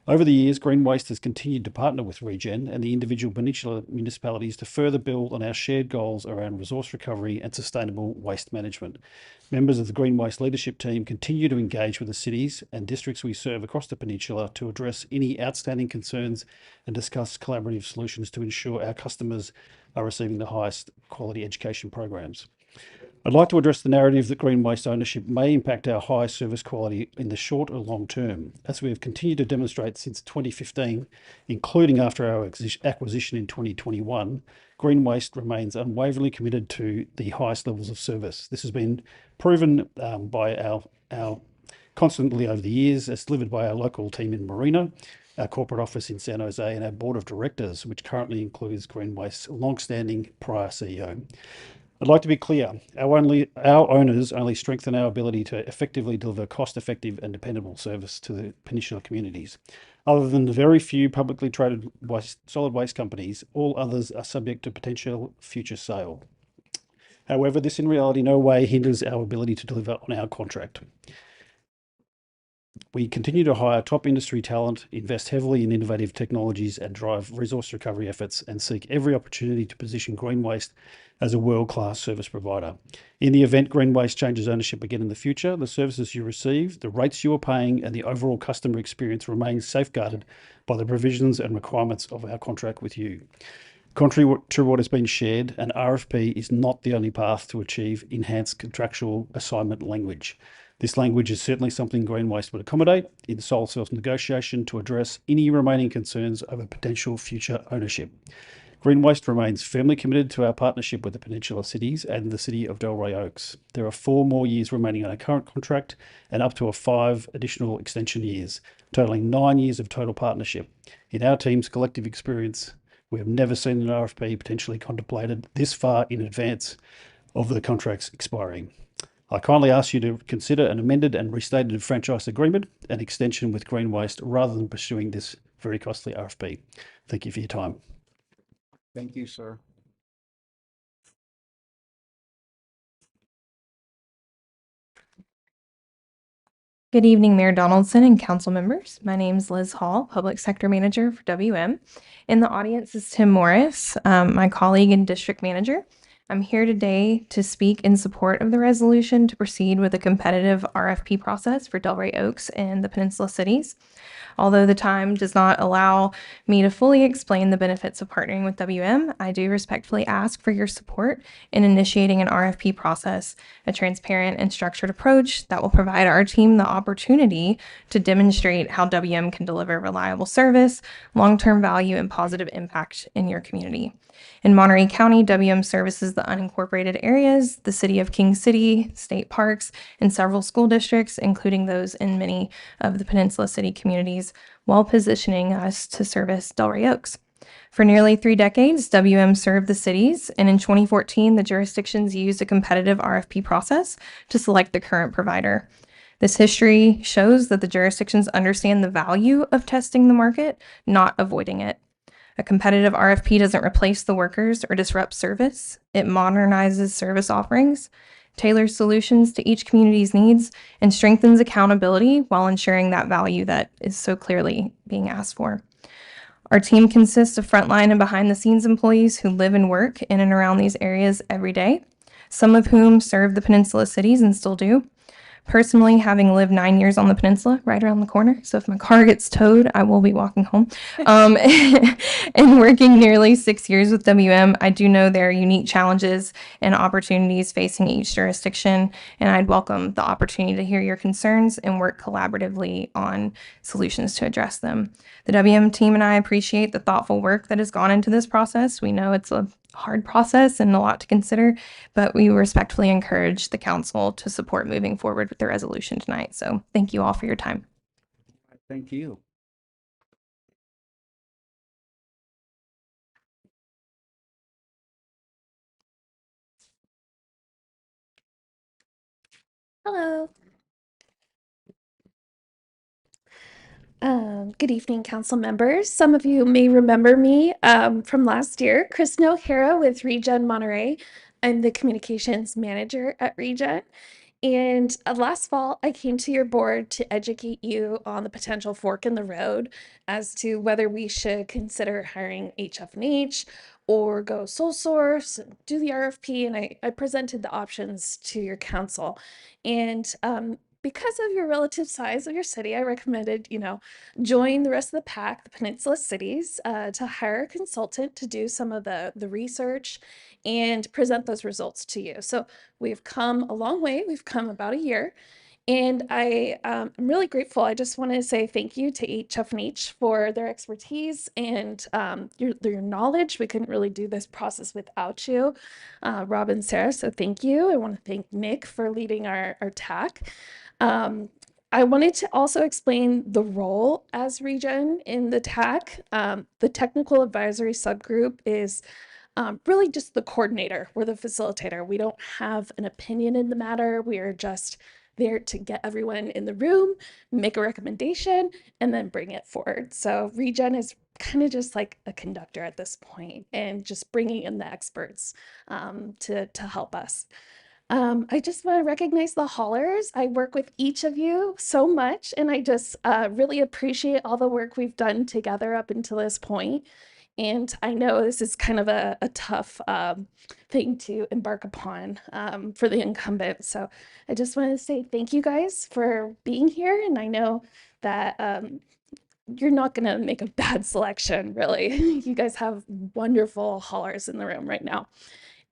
N: Over the years, Green Waste has continued to partner with Regen and the individual Peninsula municipalities to further build on our shared goals around resource recovery and sustainable waste management. Members of the Green Waste leadership team continue to engage with the cities and districts we serve across the peninsula to address any outstanding concerns and discuss collaborative solutions to ensure our customers are receiving the highest quality education programs. I'd like to address the narrative that Green Waste ownership may impact our high service quality in the short or long term, as we have continued to demonstrate since 2015, including after our acquisition in 2021. Green Waste remains unwaveringly committed to the highest levels of service. This has been proven by our constantly over the years, as delivered by our local team in Marina, our corporate office in San Jose, and our board of directors, which currently includes Green Waste's long-standing prior CEO. I'd like to be clear, our owners only strengthen our ability to effectively deliver cost-effective and dependable service to the Peninsula communities. Other than the very few publicly traded solid waste companies, all others are subject to potential future sale. However, this in reality no way hinders our ability to deliver on our contract. We continue to hire top industry talent, invest heavily in innovative technologies, and drive resource recovery efforts, and seek every opportunity to position Green Waste as a world-class service provider. In the event Green Waste changes ownership again in the future, the services you receive, the rates you are paying, and the overall customer experience remains safeguarded by the provisions and requirements of our contract with you. Contrary to what has been shared, an RFP is not the only path to achieve enhanced contractual assignment language. This language is certainly something Green Waste would accommodate in sole source negotiation to address any remaining concerns over potential future ownership. Green Waste remains firmly committed to our partnership with the Peninsula Cities and the City of Delray Oaks. There are 4 more years remaining on our current contract and up to 5 additional extension years, totaling 9 years of total partnership. In our team's collective experience, we have never seen an RFP potentially contemplated this far in advance of the contracts expiring. I kindly ask you to consider an amended and restated franchise agreement and extension with Green Waste rather than pursuing this very costly RFP. Thank you for your time.
A: Thank you, sir.
O: Good evening, Mayor Donaldson and council members. My name is Liz Hall, Public Sector Manager for WM. In the audience is Tim Morris, my colleague and district manager. I'm here today to speak in support of the resolution to proceed with a competitive RFP process for Delray Oaks and the Peninsula Cities. Although the time does not allow me to fully explain the benefits of partnering with WM, I do respectfully ask for your support in initiating an RFP process, a transparent and structured approach that will provide our team the opportunity to demonstrate how WM can deliver reliable service, long-term value, and positive impact in your community. In Monterey County, WM services the unincorporated areas, the city of King City, state parks, and several school districts, including those in many of the Peninsula City communities, while positioning us to service Delray Oaks. For nearly 3 decades, WM served the cities, and in 2014, the jurisdictions used a competitive RFP process to select the current provider. This history shows that the jurisdictions understand the value of testing the market, not avoiding it. A competitive RFP doesn't replace the workers or disrupt service. It modernizes service offerings, tailors solutions to each community's needs, and strengthens accountability while ensuring that value that is so clearly being asked for. Our team consists of frontline and behind-the-scenes employees who live and work in and around these areas every day, some of whom serve the Peninsula Cities and still do. Personally, having lived 9 years on the peninsula, right around the corner, so if my car gets towed, I will be walking home. And working nearly 6 years with WM, I do know there are unique challenges and opportunities facing each jurisdiction, and I'd welcome the opportunity to hear your concerns and work collaboratively on solutions to address them. The WM team and I appreciate the thoughtful work that has gone into this process. We know it's a hard process and a lot to consider, but we respectfully encourage the council to support moving forward with the resolution tonight. So thank you all for your time.
A: Thank you.
P: Hello. Good evening, council members. Some of you may remember me from last year. Kristen O'Hara with Regen Monterey. I'm the communications manager at Regen. And last fall, I came to your board to educate you on the potential fork in the road as to whether we should consider hiring HF&H or go sole source, do the RFP. And I presented the options to your council. And because of your relative size of your city, I recommended, join the rest of the pack, the Peninsula Cities, to hire a consultant to do some of the research and present those results to you. So we've come a long way. We've come about a year. And I'm really grateful. I just want to say thank you to HF&H for their expertise and your knowledge. We couldn't really do this process without you, Rob and Sarah. So thank you. I want to thank Nick for leading our TAC. I wanted to also explain the role as Regen in the TAC. The technical advisory subgroup is really just the coordinator. We're the facilitator. We don't have an opinion in the matter. We are just there to get everyone in the room, make a recommendation, and then bring it forward. So Regen is kind of just like a conductor at this point and just bringing in the experts to help us. I just want to recognize the haulers. I work with each of you so much, and I just really appreciate all the work we've done together up until this point. And I know this is kind of a tough thing to embark upon for the incumbent. So I just wanted to say thank you guys for being here. And I know that you're not going to make a bad selection, really. You guys have wonderful haulers in the room right now.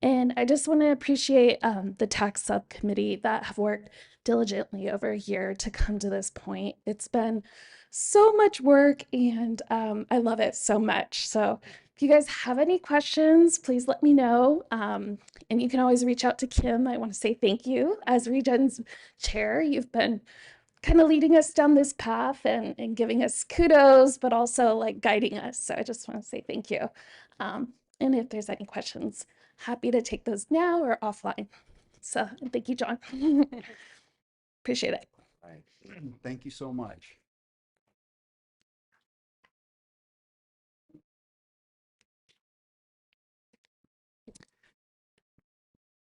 P: And I just want to appreciate the tax subcommittee that have worked diligently over a year to come to this point. It's been so much work, and I love it so much. So if you guys have any questions, please let me know. And you can always reach out to Kim. I want to say thank you as Regen's chair. You've been kind of leading us down this path and giving us kudos, but also like guiding us. So I just want to say thank you. And if there's any questions, happy to take those now or offline. So thank you, John. Appreciate it.
A: All right. Thank you so much.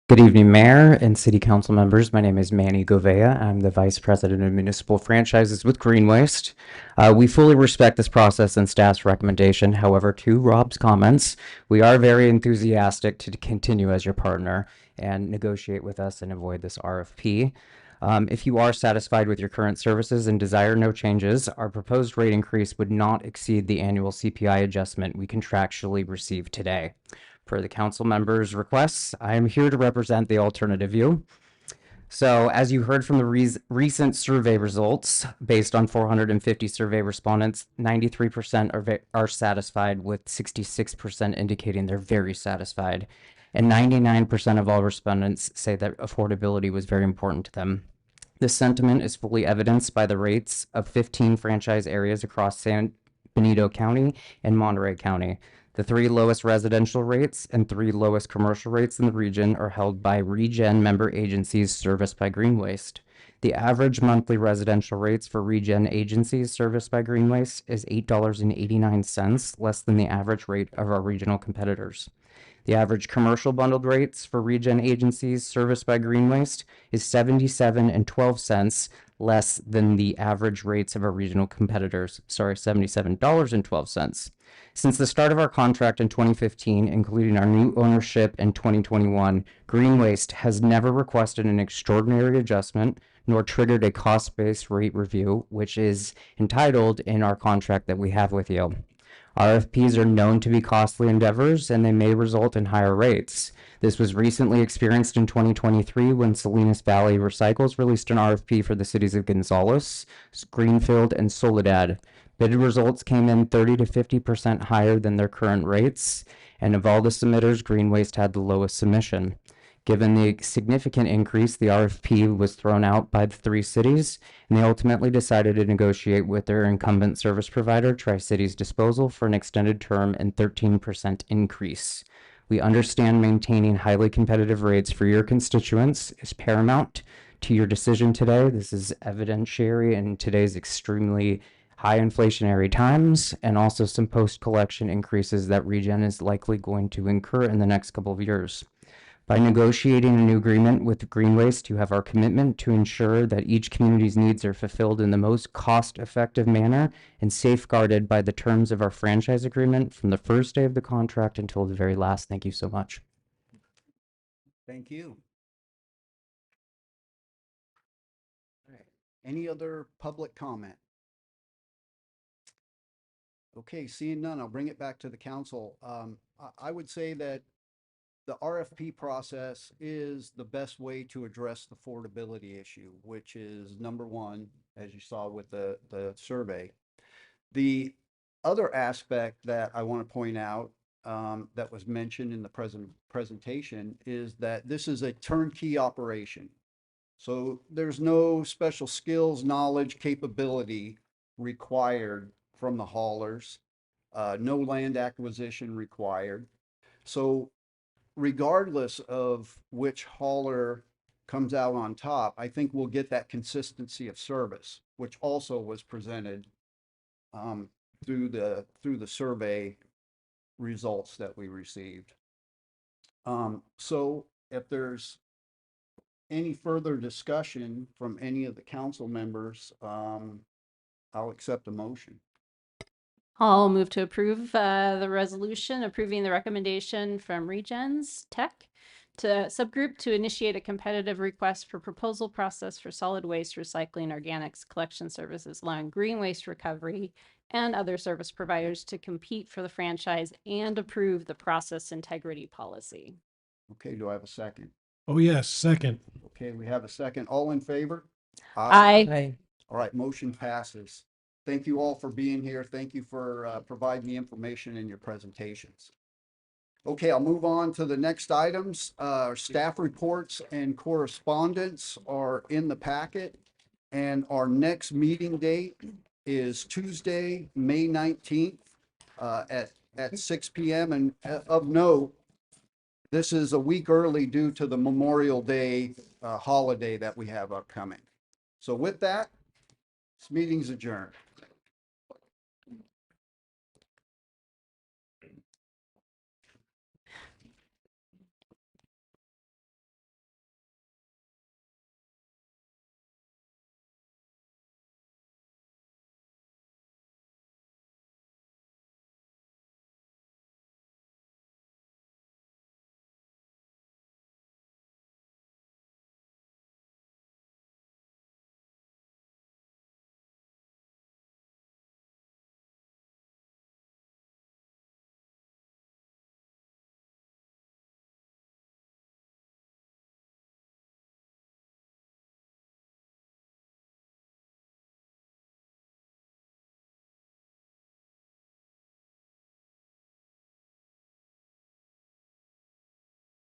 Q: Good evening, Mayor and City Council members. My name is Manny Govea. I'm the Vice President of Municipal Franchises with Green Waste. We fully respect this process and staff's recommendation. However, to Rob's comments, we are very enthusiastic to continue as your partner and negotiate with us and avoid this RFP. If you are satisfied with your current services and desire no changes, our proposed rate increase would not exceed the annual CPI adjustment we contractually receive today. Per the council members' requests, I am here to represent the alternative view. So, as you heard from the recent survey results, based on 450 survey respondents, 93% are satisfied, with 66% indicating they're very satisfied, and 99% of all respondents say that affordability was very important to them. This sentiment is fully evidenced by the rates of 15 franchise areas across San Benito County and Monterey County. The 3 lowest residential rates and 3 lowest commercial rates in the region are held by Regen member agencies serviced by Green Waste. The average monthly residential rates for Regen agencies serviced by Green Waste is $8.89, less than the average rate of our regional competitors. The average commercial bundled rates for Regen agencies serviced by Green Waste is $77.12, less than the average rates of our regional competitors. Sorry, $77.12. Since the start of our contract in 2015, including our new ownership in 2021, Green Waste has never requested an extraordinary adjustment nor triggered a cost-based rate review, which is entitled in our contract that we have with you. RFPs are known to be costly endeavors, and they may result in higher rates. This was recently experienced in 2023 when Salinas Valley Recycles released an RFP for the cities of Gonzales, Greenfield, and Soledad. Bid results came in 30 to 50% higher than their current rates, and of all the submitters, Green Waste had the lowest submission. Given the significant increase, the RFP was thrown out by the 3 cities, and they ultimately decided to negotiate with their incumbent service provider, Tri-Cities Disposal, for an extended term and 13% increase. We understand maintaining highly competitive rates for your constituents is paramount to your decision today. This is evidentiary in today's extremely high inflationary times, and also some post-collection increases that Regen is likely going to incur in the next couple of years. By negotiating a new agreement with Green Waste, you have our commitment to ensure that each community's needs are fulfilled in the most cost-effective manner and safeguarded by the terms of our franchise agreement from the first day of the contract until the very last. Thank you so much.
A: Thank you. All right. Any other public comment? Okay, seeing none, I'll bring it back to the council. I would say that the RFP process is the best way to address the affordability issue, which is number one, as you saw with the survey. The other aspect that I want to point out that was mentioned in the presentation is that this is a turnkey operation. So there's no special skills, knowledge, capability required from the haulers, no land acquisition required. So regardless of which hauler comes out on top, I think we'll get that consistency of service, which also was presented through the survey results that we received. So if there's any further discussion from any of the council members, I'll accept a motion.
G: I'll move to approve the resolution approving the recommendation from Regen's Tech to subgroup to initiate a competitive request for proposal process for solid waste recycling organics collection services, allowing Green Waste recovery and other service providers to compete for the franchise and approve the process integrity policy.
A: Okay, do I have a second?
I: Oh, yes, second.
A: Okay, we have a second. All in favor?
G: Aye.
A: All right, motion passes. Thank you all for being here. Thank you for providing the information in your presentations. Okay, I'll move on to the next items. Our staff reports and correspondence are in the packet. And our next meeting date is Tuesday, May 19th at 6 p.m. And of note, this is a week early due to the Memorial Day holiday that we have upcoming. So with that, this meeting's adjourned.